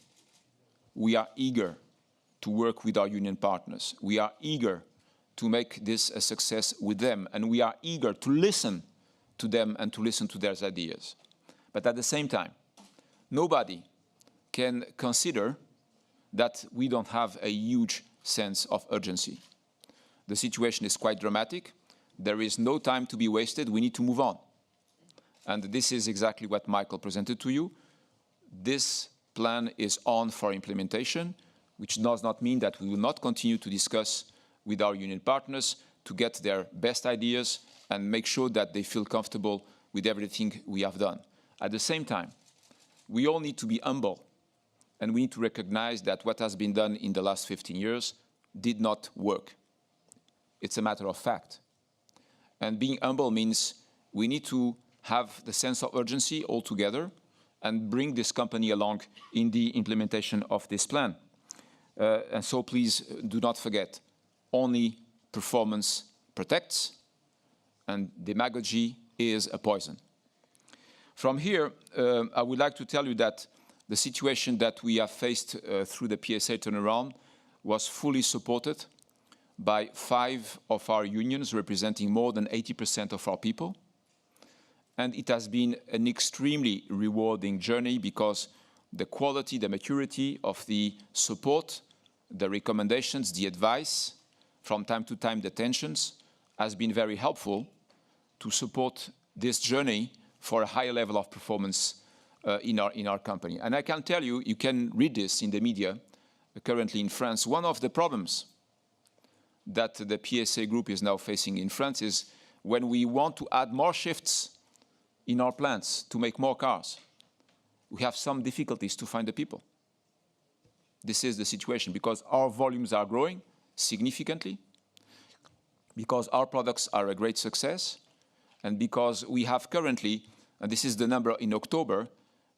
[SPEAKER 4] to work with our union partners. We are eager to make this a success with them, and we are eager to listen to them and to listen to their ideas. But at the same time, nobody can consider that we don't have a huge sense of urgency. The situation is quite dramatic. There is no time to be wasted. We need to move on. And this is exactly what Michael presented to you. This plan is on for implementation, which does not mean that we will not continue to discuss with our union partners to get their best ideas and make sure that they feel comfortable with everything we have done. At the same time, we all need to be humble, and we need to recognize that what has been done in the last 15 years did not work. It's a matter of fact. And being humble means we need to have the sense of urgency all together and bring this company along in the implementation of this plan. And so please do not forget, only performance protects, and demagogy is a poison. From here, I would like to tell you that the situation that we have faced through the PSA turnaround was fully supported by 5 of our unions, representing more than 80% of our people. And it has been an extremely rewarding journey because the quality, the maturity of the support, the recommendations, the advice, from time to time the tensions, has been very helpful to support this journey for a higher level of performance in our company. And I can tell you, you can read this in the media, currently in France. One of the problems that the PSA Group is now facing in France is when we want to add more shifts in our plants to make more cars, we have some difficulties to find the people. This is the situation because our volumes are growing significantly, because our products are a great success, and because we have currently, and this is the number in October,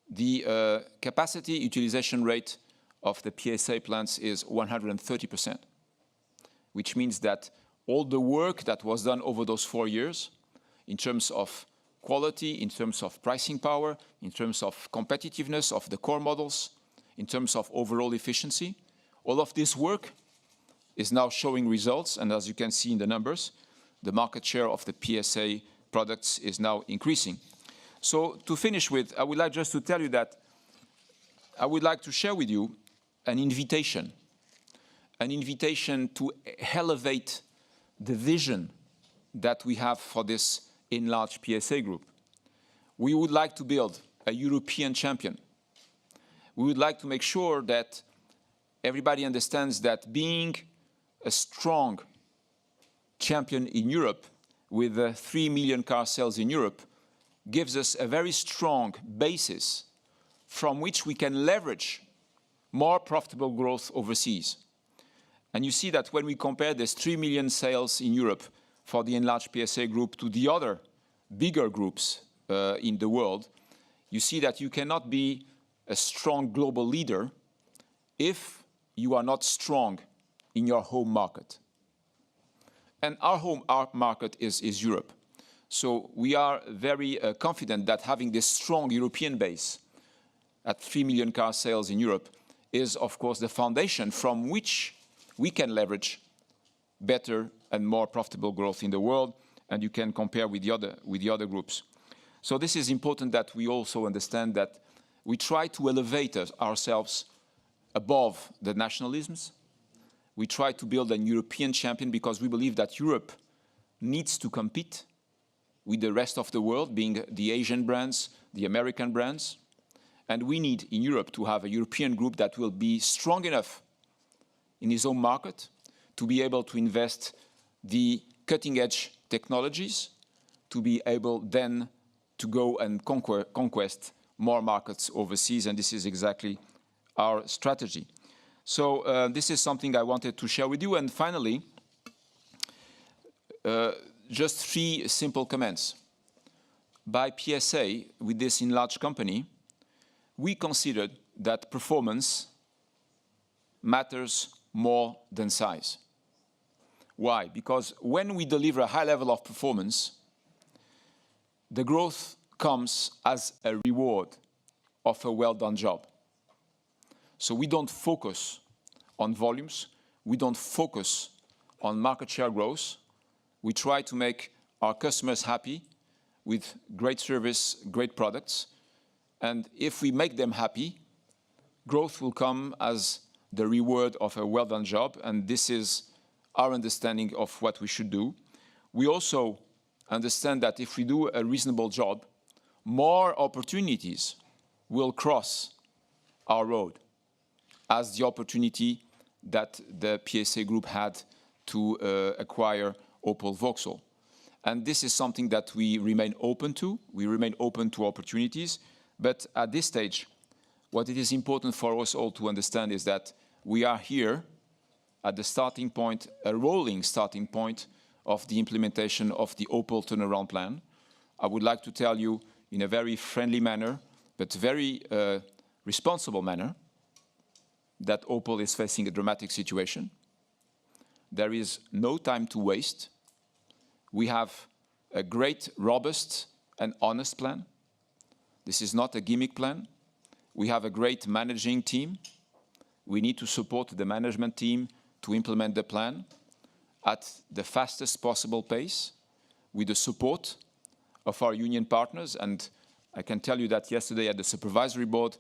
[SPEAKER 4] the capacity utilization rate of the PSA plants is 130%. which means that all the work that was done over those 4 years in terms of quality, in terms of pricing power, in terms of competitiveness of the core models, in terms of overall efficiency, all of this work is now showing results. And as you can see in the numbers, the market share of the PSA products is now increasing. So to finish with, I would like just to tell you that I would like to share with you an invitation to elevate the vision that we have for this enlarged PSA Group. We would like to build a European champion. We would like to make sure that everybody understands that being a strong champion in Europe with 3 million car sales in Europe gives us a very strong basis from which we can leverage more profitable growth overseas. And you see that when we compare this 3 million sales in Europe for the enlarged PSA Group to the other bigger groups in the world, you see that you cannot be a strong global leader if you are not strong in your home market. And our home market is Europe. So we are very confident that having this strong European base at 3 million car sales in Europe is, of course, the foundation from which we can leverage better and more profitable growth in the world, and you can compare with the other groups. So this is important that we also understand that we try to elevate ourselves above the nationalisms. We try to build a European champion because we believe that Europe needs to compete with the rest of the world, being the Asian brands, the American brands. And we need in Europe to have a European group that will be strong enough in its own market to be able to invest the cutting-edge technologies, to be able then to go and conquest more markets overseas, and this is exactly our strategy. So this is something I wanted to share with you. And finally, just 3 simple comments. By PSA, with this enlarged company, we considered that performance matters more than size. Why? Because when we deliver a high level of performance, the growth comes as a reward of a well-done job. So we don't focus on volumes. We don't focus on market share growth. We try to make our customers happy with great service, great products. And if we make them happy, growth will come as the reward of a well-done job. And this is our understanding of what we should do. We also understand that if we do a reasonable job, more opportunities will cross our road, as the opportunity that the PSA Group had to acquire Opel Vauxhall. And this is something that we remain open to. We remain open to opportunities. But at this stage, what it is important for us all to understand is that we are here at the starting point, a rolling starting point of the implementation of the Opel turnaround plan. I would like to tell you in a very friendly manner, but very responsible manner, that Opel is facing a dramatic situation. There is no time to waste. We have a great, robust, and honest plan. This is not a gimmick plan. We have a great managing team. We need to support the management team to implement the plan at the fastest possible pace with the support of our union partners. And I can tell you that yesterday at the supervisory board,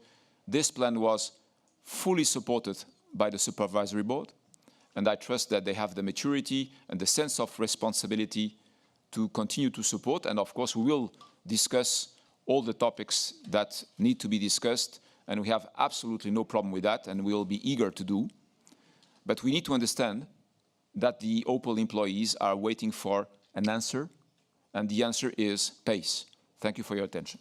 [SPEAKER 4] this plan was fully supported by the supervisory board. And I trust that they have the maturity and the sense of responsibility to continue to support. And of course, we will discuss all the topics that need to be discussed. And we have absolutely no problem with that, and we will be eager to do. But we need to understand that the Opel employees are waiting for an answer, and the answer is pace. Thank you for your attention.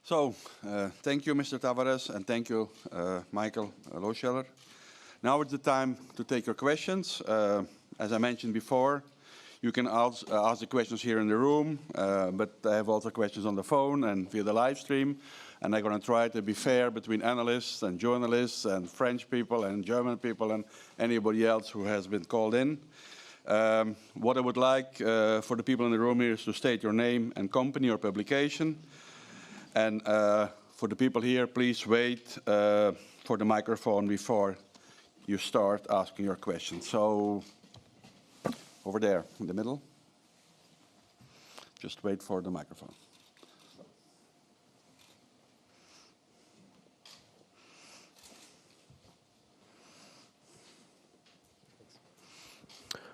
[SPEAKER 1] So, thank you, Mr. Tavares, and thank you, Michael Loscheller. Now is the time to take your questions. As I mentioned before, You can ask the questions here in the room, but I have also questions on the phone and via the live stream. And I'm going to try to be fair between analysts and journalists and French people and German people and anybody else who has been called in. What I would like for the people in the room here is to state your name and company or publication. And for the people here, please wait for the microphone before you start asking your questions. So, over there in the middle. Just wait for the microphone.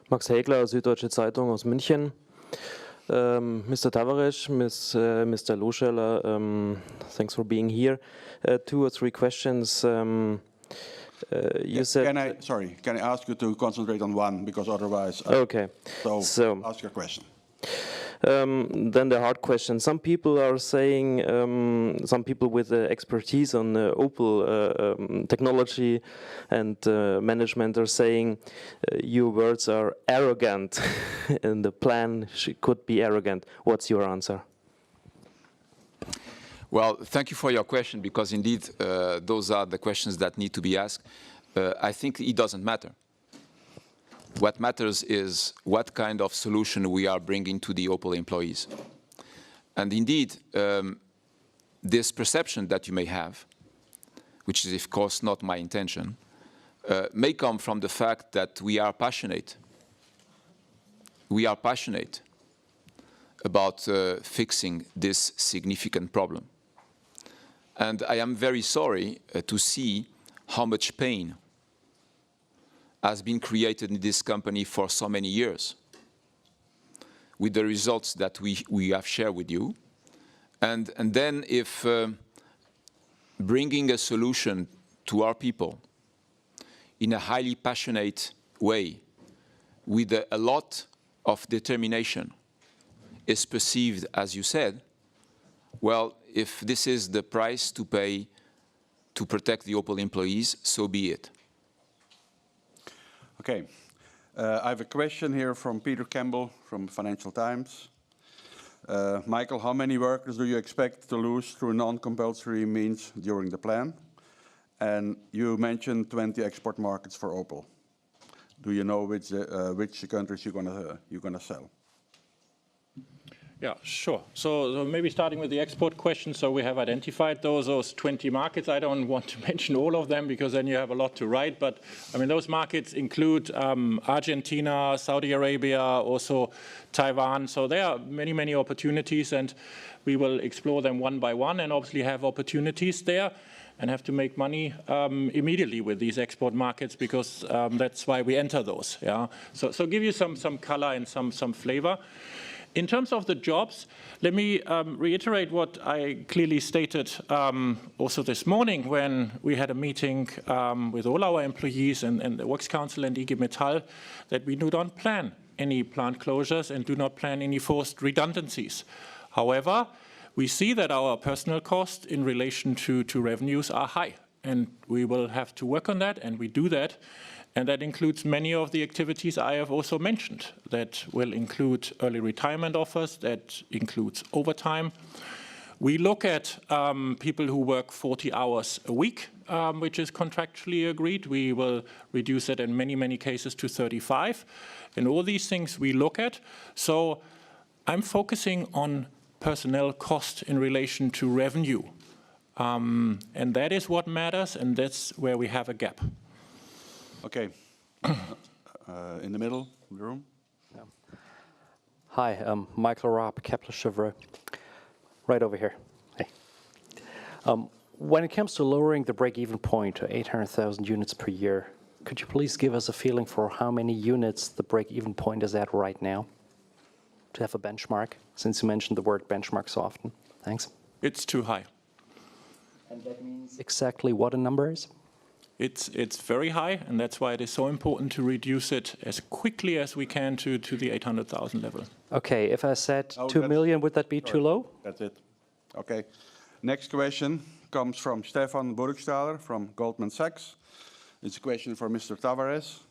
[SPEAKER 5] Max Hägler, Süddeutsche Zeitung aus München. Mr. Tavares, Mr. Loscheller, thanks for being here. 2 or 3 questions. You said...
[SPEAKER 1] Can I ask you to concentrate on one, because otherwise...
[SPEAKER 5] Okay.
[SPEAKER 1] So ask your question.
[SPEAKER 5] Then the hard question. Some people are saying, some people with expertise on Opel technology and management are saying your words are arrogant and the plan could be arrogant. What's your answer?
[SPEAKER 4] Well, thank you for your question, because indeed those are the questions that need to be asked. I think it doesn't matter. What matters is what kind of solution we are bringing to the Opel employees. And indeed, this perception that you may have, which is of course not my intention, may come from the fact that we are passionate. We are passionate about fixing this significant problem. And I am very sorry to see how much pain has been created in this company for so many years, with the results that we have shared with you. And then if bringing a solution to our people in a highly passionate way, with a lot of determination, is perceived, as you said, well, if this is the price to pay to protect the Opel employees, so be it.
[SPEAKER 1] Okay. I have a question here from Peter Campbell from Financial Times. Michael, how many workers do you expect to lose through non-compulsory means during the plan? And you mentioned 20 export markets for Opel. Do you know which countries you're gonna sell?
[SPEAKER 2] Yeah, sure. So maybe starting with the export question. So we have identified those 20 markets. I don't want to mention all of them because then you have a lot to write. But I mean, those markets include Argentina, Saudi Arabia, also Taiwan. So there are many, many opportunities, and we will explore them one by one and obviously have opportunities there and have to make money immediately with these export markets, because that's why we enter those. Yeah. So give you some color and some flavor. In terms of the jobs, let me reiterate what I clearly stated also this morning when we had a meeting with all our employees and the Works Council and IG Metall, that we do not plan any plant closures and do not plan any forced redundancies. However, we see that our personnel costs in relation to revenues are high, and we will have to work on that, and we do that. And that includes many of the activities I have also mentioned. That will include early retirement offers, that includes overtime. We look at people who work 40 hours a week, which is contractually agreed. We will reduce it in many, many cases to 35. And all these things we look at. So I'm focusing on personnel cost in relation to revenue. And that is what matters, and that's where we have a gap.
[SPEAKER 1] Okay. In the middle of the room.
[SPEAKER 6] Yeah. Hi, Michael Robb, Kepler Cheuvreux. Right over here. Hey. When it comes to lowering the break-even point to 800,000 units per year, could you please give us a feeling for how many units the break-even point is at right now? To have a benchmark, since you mentioned the word benchmark so often. Thanks.
[SPEAKER 2] It's too high.
[SPEAKER 6] And that means exactly what a number is?
[SPEAKER 2] It's very high, and that's why it is so important to reduce it as quickly as we can to the 800,000 level.
[SPEAKER 6] Okay, if I said 2 million, would that be too low?
[SPEAKER 1] That's it. Okay. Next question comes from Stefan Burgstaller from Goldman Sachs. It's a question for Mr. Tavares.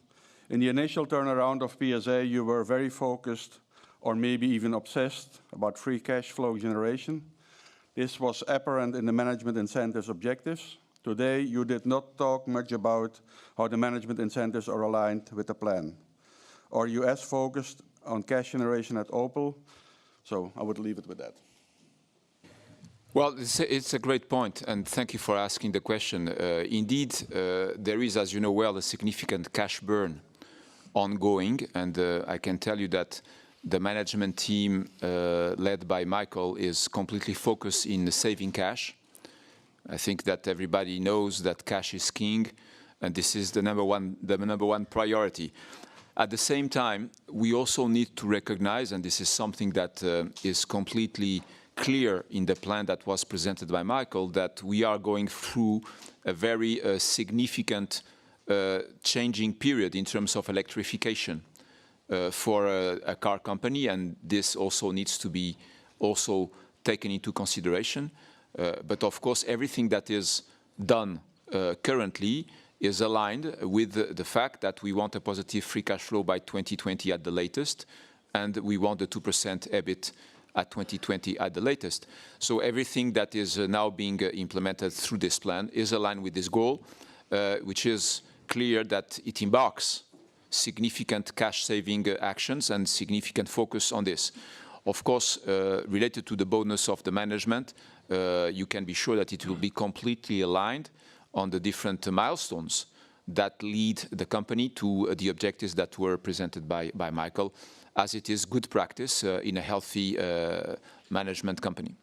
[SPEAKER 1] In the initial turnaround of PSA, you were very focused, or maybe even obsessed, about free cash flow generation. This was apparent in the management incentives objectives. Today, you did not talk much about how the management incentives are aligned with the plan. Are you as focused on cash generation at Opel? So I would leave it with that.
[SPEAKER 4] Well, it's a great point, and thank you for asking the question. Indeed, there is, as you know well, a significant cash burn ongoing, and I can tell you that the management team led by Michael is completely focused in saving cash. I think that everybody knows that cash is king, and this is the number one priority. At the same time, we also need to recognize, and this is something that is completely clear in the plan that was presented by Michael, that we are going through a very significant changing period in terms of electrification for a car company, and this also needs to be also taken into consideration. But of course, everything that is done currently is aligned with the fact that we want a positive free cash flow by 2020 at the latest, and we want the 2% EBIT at 2020 at the latest. So everything that is now being implemented through this plan is aligned with this goal, which is clear that it embarks significant cash-saving actions and significant focus on this. Of course, related to the bonus of the management, you can be sure that it will be completely aligned on the different milestones that lead the company to the objectives that were presented by Michael, as it is good practice in a healthy management company.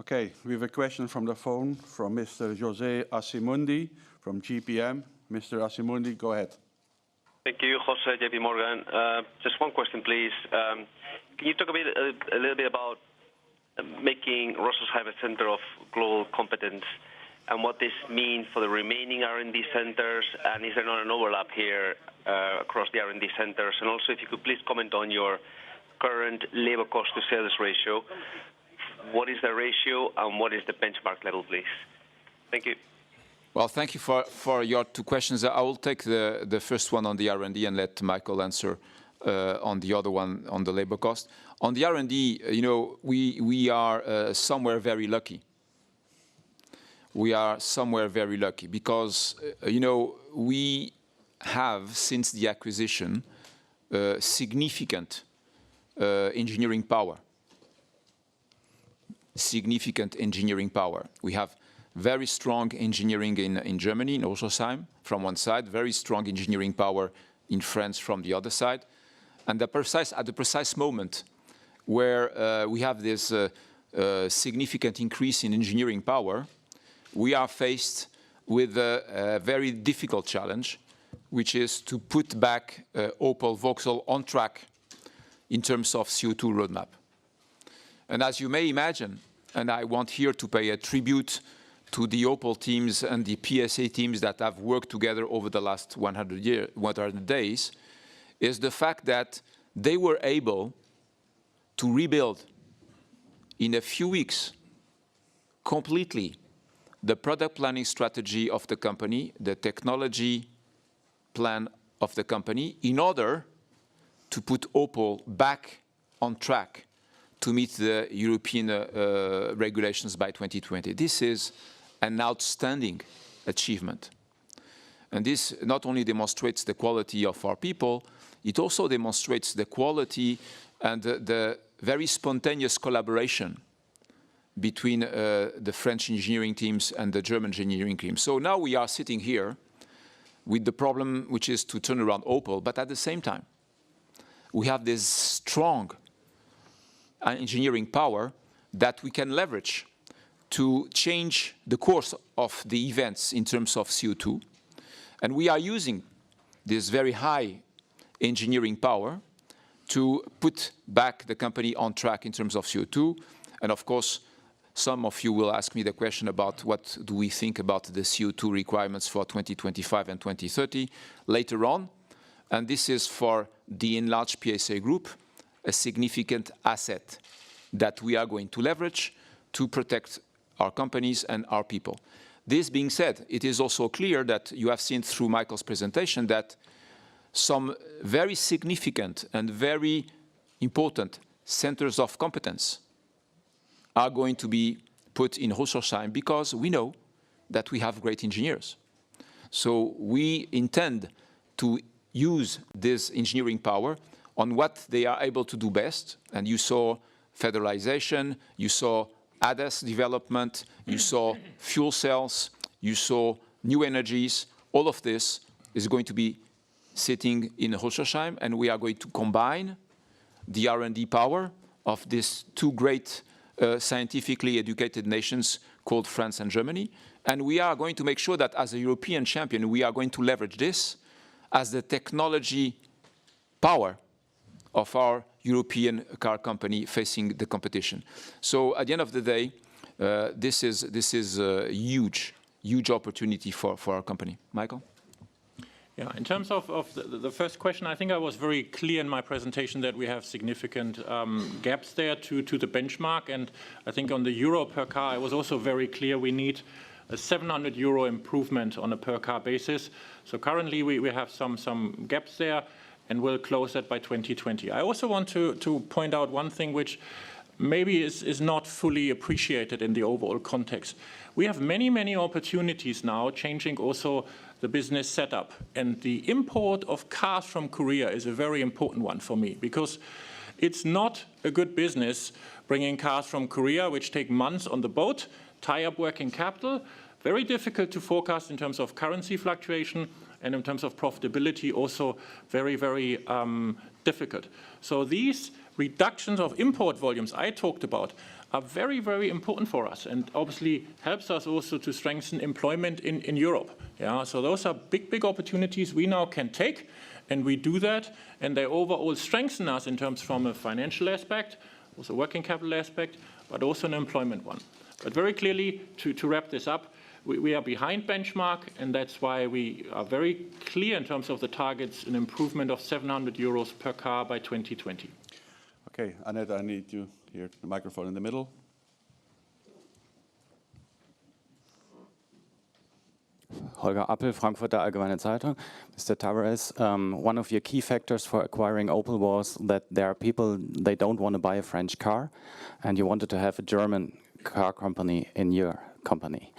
[SPEAKER 1] Okay, we have a question from the phone from Mr. José Asimundi from GPM. Mr. Asimundi, go ahead.
[SPEAKER 7] Thank you, Jose, JP Morgan. Just one question, please. Can you talk a little bit about making Rüsselsheim a center of global competence and what this means for the remaining R&D centers, and is there not an overlap here across the R&D centers? And also, if you could please comment on your current labor cost to sales ratio. What is the ratio and what is the benchmark level, please? Thank you.
[SPEAKER 4] Well, thank you for your two questions. I will take the first one on the R&D and let Michael answer on the other one on the labor cost. On the R&D, you know, we are somewhere very lucky. We are somewhere very lucky because, you know, we have, since the acquisition, significant engineering power. Significant engineering power. We have very strong engineering in Germany, in Rüsselsheim, from one side, very strong engineering power in France from the other side. And at the precise moment where we have this significant increase in engineering power, we are faced with a very difficult challenge, which is to put back Opel Vauxhall on track in terms of CO2 roadmap. And as you may imagine, and I want here to pay a tribute to the Opel teams and the PSA teams that have worked together over the last 100 days, is the fact that they were able to rebuild in a few weeks completely the product planning strategy of the company, the technology plan of the company, in order to put Opel back on track to meet the European regulations by 2020. This is an outstanding achievement. And this not only demonstrates the quality of our people, it also demonstrates the quality and the very spontaneous collaboration between the French engineering teams and the German engineering teams. So now we are sitting here with the problem, which is to turn around Opel, but at the same time, we have this strong engineering power that we can leverage to change the course of the events in terms of CO2. And we are using this very high engineering power to put back the company on track in terms of CO2. And of course, some of you will ask me the question about what do we think about the CO2 requirements for 2025 and 2030 later on. And this is for the enlarged PSA Group, a significant asset that we are going to leverage to protect our companies and our people. This being said, it is also clear that you have seen through Michael's presentation that some very significant and very important centers of competence are going to be put in Rüsselsheim because we know that we have great engineers. So we intend to use this engineering power on what they are able to do best. And you saw federalization, you saw ADAS development, you saw fuel cells, you saw new energies. All of this is going to be sitting in Rüsselsheim, and we are going to combine the R&D power of these two great scientifically educated nations called France and Germany. And we are going to make sure that as a European champion, we are going to leverage this as the technology power of our European car company facing the competition. So at the end of the day, this is a huge opportunity for our company. Michael?
[SPEAKER 2] Yeah, in terms of the first question, I think I was very clear in my presentation that we have significant gaps there to the benchmark. And I think on the euro per car, I was also very clear we need a 700 euro improvement on a per car basis. So currently we have some gaps there, and we'll close that by 2020. I also want to point out one thing which maybe is not fully appreciated in the overall context. We have many opportunities now changing also the business setup. And the import of cars from Korea is a very important one for me, because it's not a good business bringing cars from Korea, which take months on the boat, tie up working capital, very difficult to forecast in terms of currency fluctuation, and in terms of profitability also very difficult. So these reductions of import volumes I talked about are very important for us, and obviously helps us also to strengthen employment in Europe. Yeah, so those are big opportunities we now can take, and we do that, and they overall strengthen us in terms from a financial aspect, also working capital aspect, but also an employment one. But very clearly, to wrap this up, we are behind benchmark, and that's why we are very clear in terms of the targets, an improvement of 700 euros per car by 2020.
[SPEAKER 1] Okay, Annette, I need you here, the microphone in the middle.
[SPEAKER 8] Holger Appel, Frankfurter Allgemeine Zeitung. Mr. Tavares, one of your key factors for acquiring Opel was that there are people, they don't want to buy a French car, and you wanted to have a German car company in your company.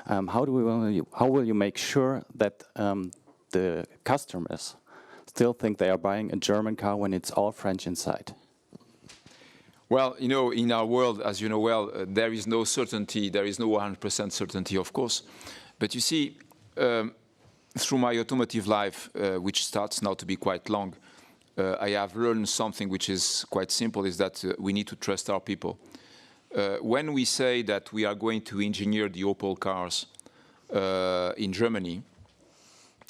[SPEAKER 8] How will you make sure that the customers still think they are buying a German car when it's all French inside?
[SPEAKER 4] Well, you know, in our world, as you know well, there is no certainty, there is no 100% certainty, of course. But you see, through my automotive life, which starts now to be quite long, I have learned something which is quite simple, is that we need to trust our people. When we say that we are going to engineer the Opel cars in Germany,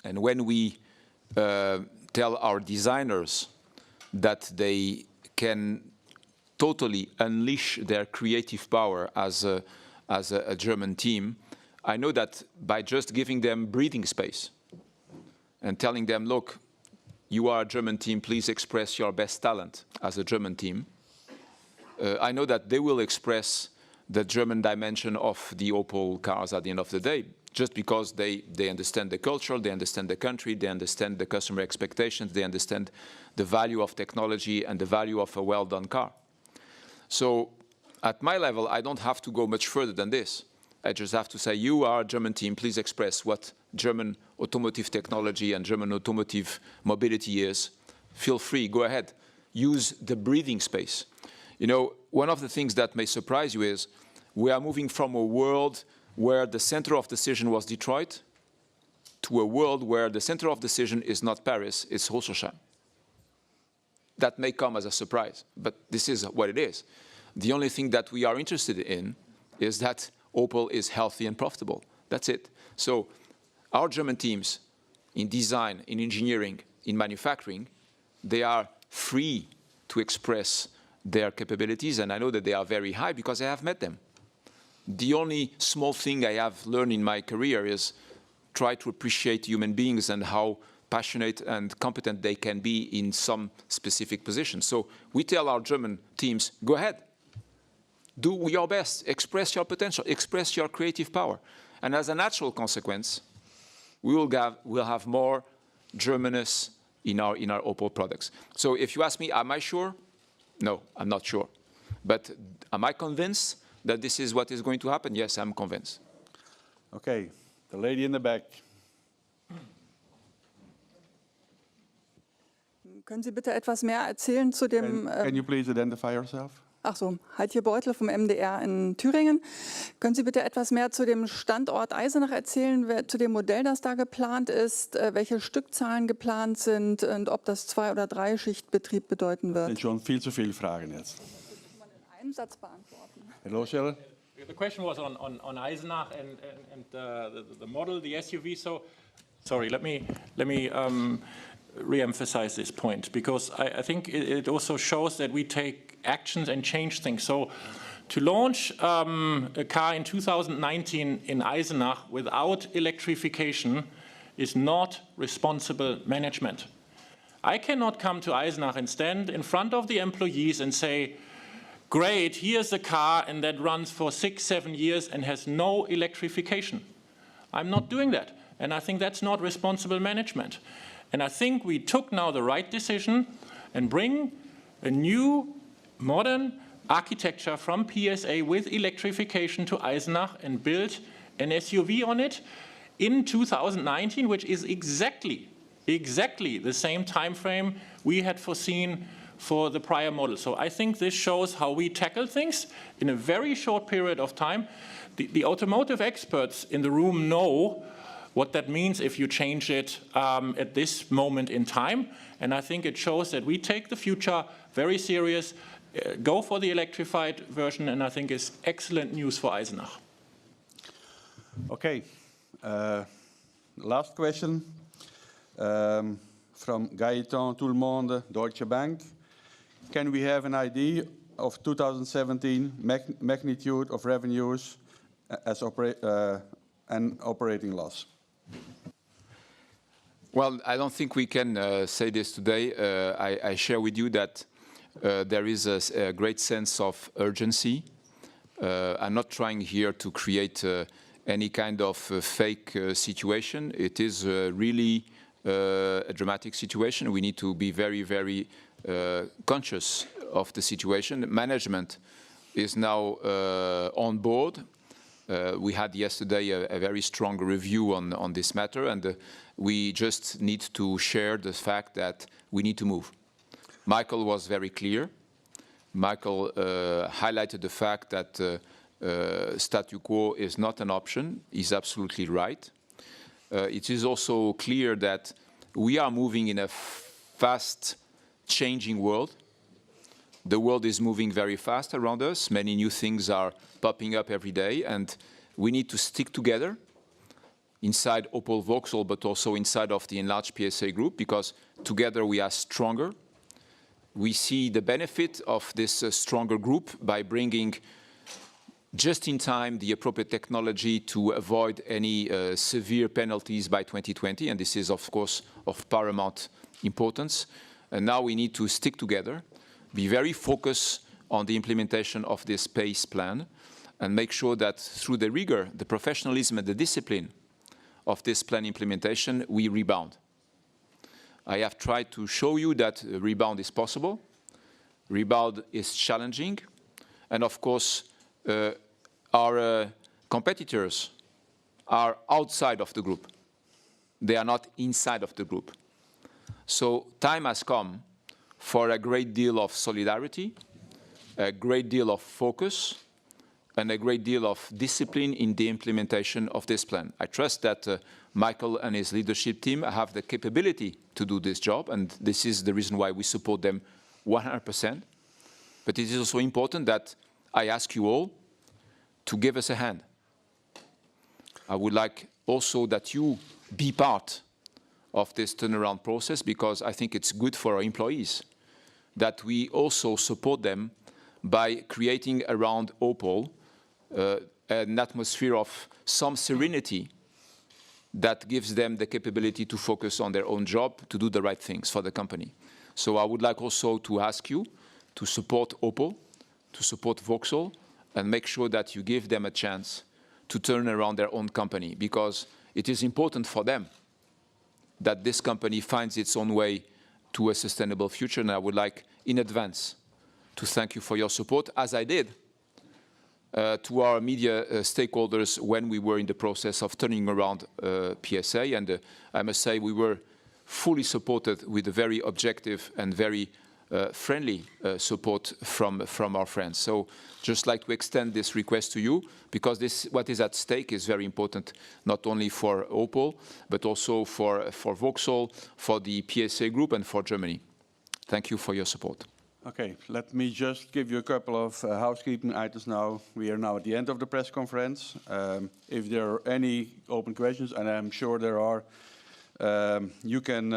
[SPEAKER 4] and when we tell our designers that they can totally unleash their creative power as a German team, I know that by just giving them breathing space and telling them, look, you are a German team, please express your best talent as a German team, I know that they will express the German dimension of the Opel cars at the end of the day, just because they understand the culture, they understand the country, they understand the customer expectations, they understand the value of technology and the value of a well-done car. So at my level, I don't have to go much further than this. I just have to say, you are a German team, please express what German automotive technology and German automotive mobility is. Feel free, go ahead. Use the breathing space. You know, one of the things that may surprise you is we are moving from a world where the center of decision was Detroit to a world where the center of decision is not Paris, it's Rüsselsheim. That may come as a surprise, but this is what it is. The only thing that we are interested in is that Opel is healthy and profitable. That's it. So our German teams in design, in engineering, in manufacturing, they are free to express their capabilities, and I know that they are very high because I have met them. The only small thing I have learned in my career is try to appreciate human beings and how passionate and competent they can be in some specific positions. So we tell our German teams, go ahead, do your best, express your potential, express your creative power. And as a natural consequence, we'll have more Germanness, in our Opel products. So if you ask me, am I sure? No, I'm not sure. But am I convinced that this is what is going to happen? Yes, I'm convinced.
[SPEAKER 1] Okay, the lady in the back.
[SPEAKER 9] Können Sie bitte etwas mehr erzählen zu dem...
[SPEAKER 1] Can you please identify yourself?
[SPEAKER 9] Ach so, Heidje Beutel vom MDR in Thüringen. Können Sie bitte etwas mehr zu dem Standort Eisenach erzählen, zu dem Modell, das da geplant ist, welche Stückzahlen geplant sind und ob das 2- oder 3-Schichtbetrieb bedeuten wird?
[SPEAKER 1] Das sind schon viel zu viele Fragen jetzt.
[SPEAKER 9] Das kann man in einem Satz beantworten.
[SPEAKER 1] Hello, Cheryl.
[SPEAKER 2] The question was on Eisenach and the model, the SUV. So, sorry, let me re-emphasize this point, because I think it also shows that we take actions and change things. So to launch a car in 2019 in Eisenach without electrification is not responsible management. I cannot come to Eisenach and stand in front of the employees and say, great, here's a car and that runs for 6-7 years and has no electrification. I'm not doing that. And I think that's not responsible management. And I think we took now the right decision and bring a new modern architecture from PSA with electrification to Eisenach and build an SUV on it in 2019, which is exactly the same time frame we had foreseen for the prior model. So I think this shows how we tackle things in a very short period of time. The automotive experts in the room know what that means if you change it at this moment in time. And I think it shows that we take the future very serious, go for the electrified version, and I think it's excellent news for Eisenach.
[SPEAKER 1] Okay, last question from Gaëtan Tout-le-Monde, Deutsche Bank. Can we have an idea of 2017 magnitude of revenues as and operating loss?
[SPEAKER 4] Well, I don't think we can say this today. I share with you that there is a great sense of urgency. I'm not trying here to create any kind of fake situation. It is really a dramatic situation. We need to be very, very conscious of the situation. Management is now on board. We had yesterday a very strong review on this matter, and we just need to share the fact that we need to move. Michael was very clear. Michael highlighted the fact that statu quo is not an option. He's absolutely right. It is also clear that we are moving in a fast-changing world. The world is moving very fast around us. Many new things are popping up every day, and we need to stick together inside Opel Vauxhall, but also inside of the enlarged PSA Group, because together we are stronger. We see the benefit of this stronger group by bringing just in time the appropriate technology to avoid any severe penalties by 2020, and this is, of course, of paramount importance. And now we need to stick together, be very focused on the implementation of this PACE plan, and make sure that through the rigor, the professionalism and the discipline of this plan implementation, we rebound. I have tried to show you that rebound is possible. Rebound is challenging. And of course, our competitors are outside of the group. They are not inside of the group. So time has come for a great deal of solidarity, a great deal of focus, and a great deal of discipline in the implementation of this plan. I trust that Michael and his leadership team have the capability to do this job, and this is the reason why we support them 100%. But it is also important that I ask you all to give us a hand. I would like also that you be part of this turnaround process, because I think it's good for our employees that we also support them by creating around Opel an atmosphere of some serenity that gives them the capability to focus on their own job, to do the right things for the company. So I would like also to ask you to support Opel, to support Vauxhall, and make sure that you give them a chance to turn around their own company, because it is important for them that this company finds its own way to a sustainable future. And I would like, in advance, to thank you for your support, as I did to our media stakeholders when we were in the process of turning around PSA. And I must say we were fully supported with a very objective and very friendly support from our friends. So just like to extend this request to you, because this, what is at stake is very important, not only for Opel, but also for Vauxhall, for the PSA Group, and for Germany. Thank you for your support.
[SPEAKER 1] Okay, let me just give you a couple of housekeeping items now. We are now at the end of the press conference. If there are any open questions, and I'm sure there are, you can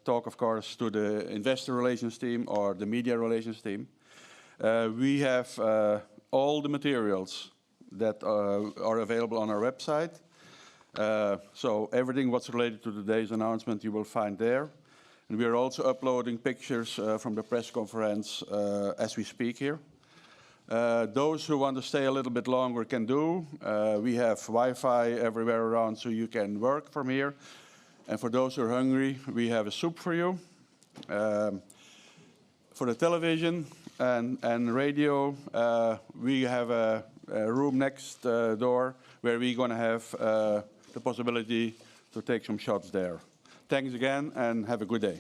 [SPEAKER 1] talk, of course, to the investor relations team or the media relations team. We have all the materials that are available on our website. So everything what's related to today's announcement you will find there. And we are also uploading pictures from the press conference as we speak here. Those who want to stay a little bit longer can do. We have Wi-Fi everywhere around, so you can work from here. And for those who are hungry, we have a soup for you. For the television and radio, we have a room next door where we're going to have the possibility to take some shots there. Thanks again, and have a good day.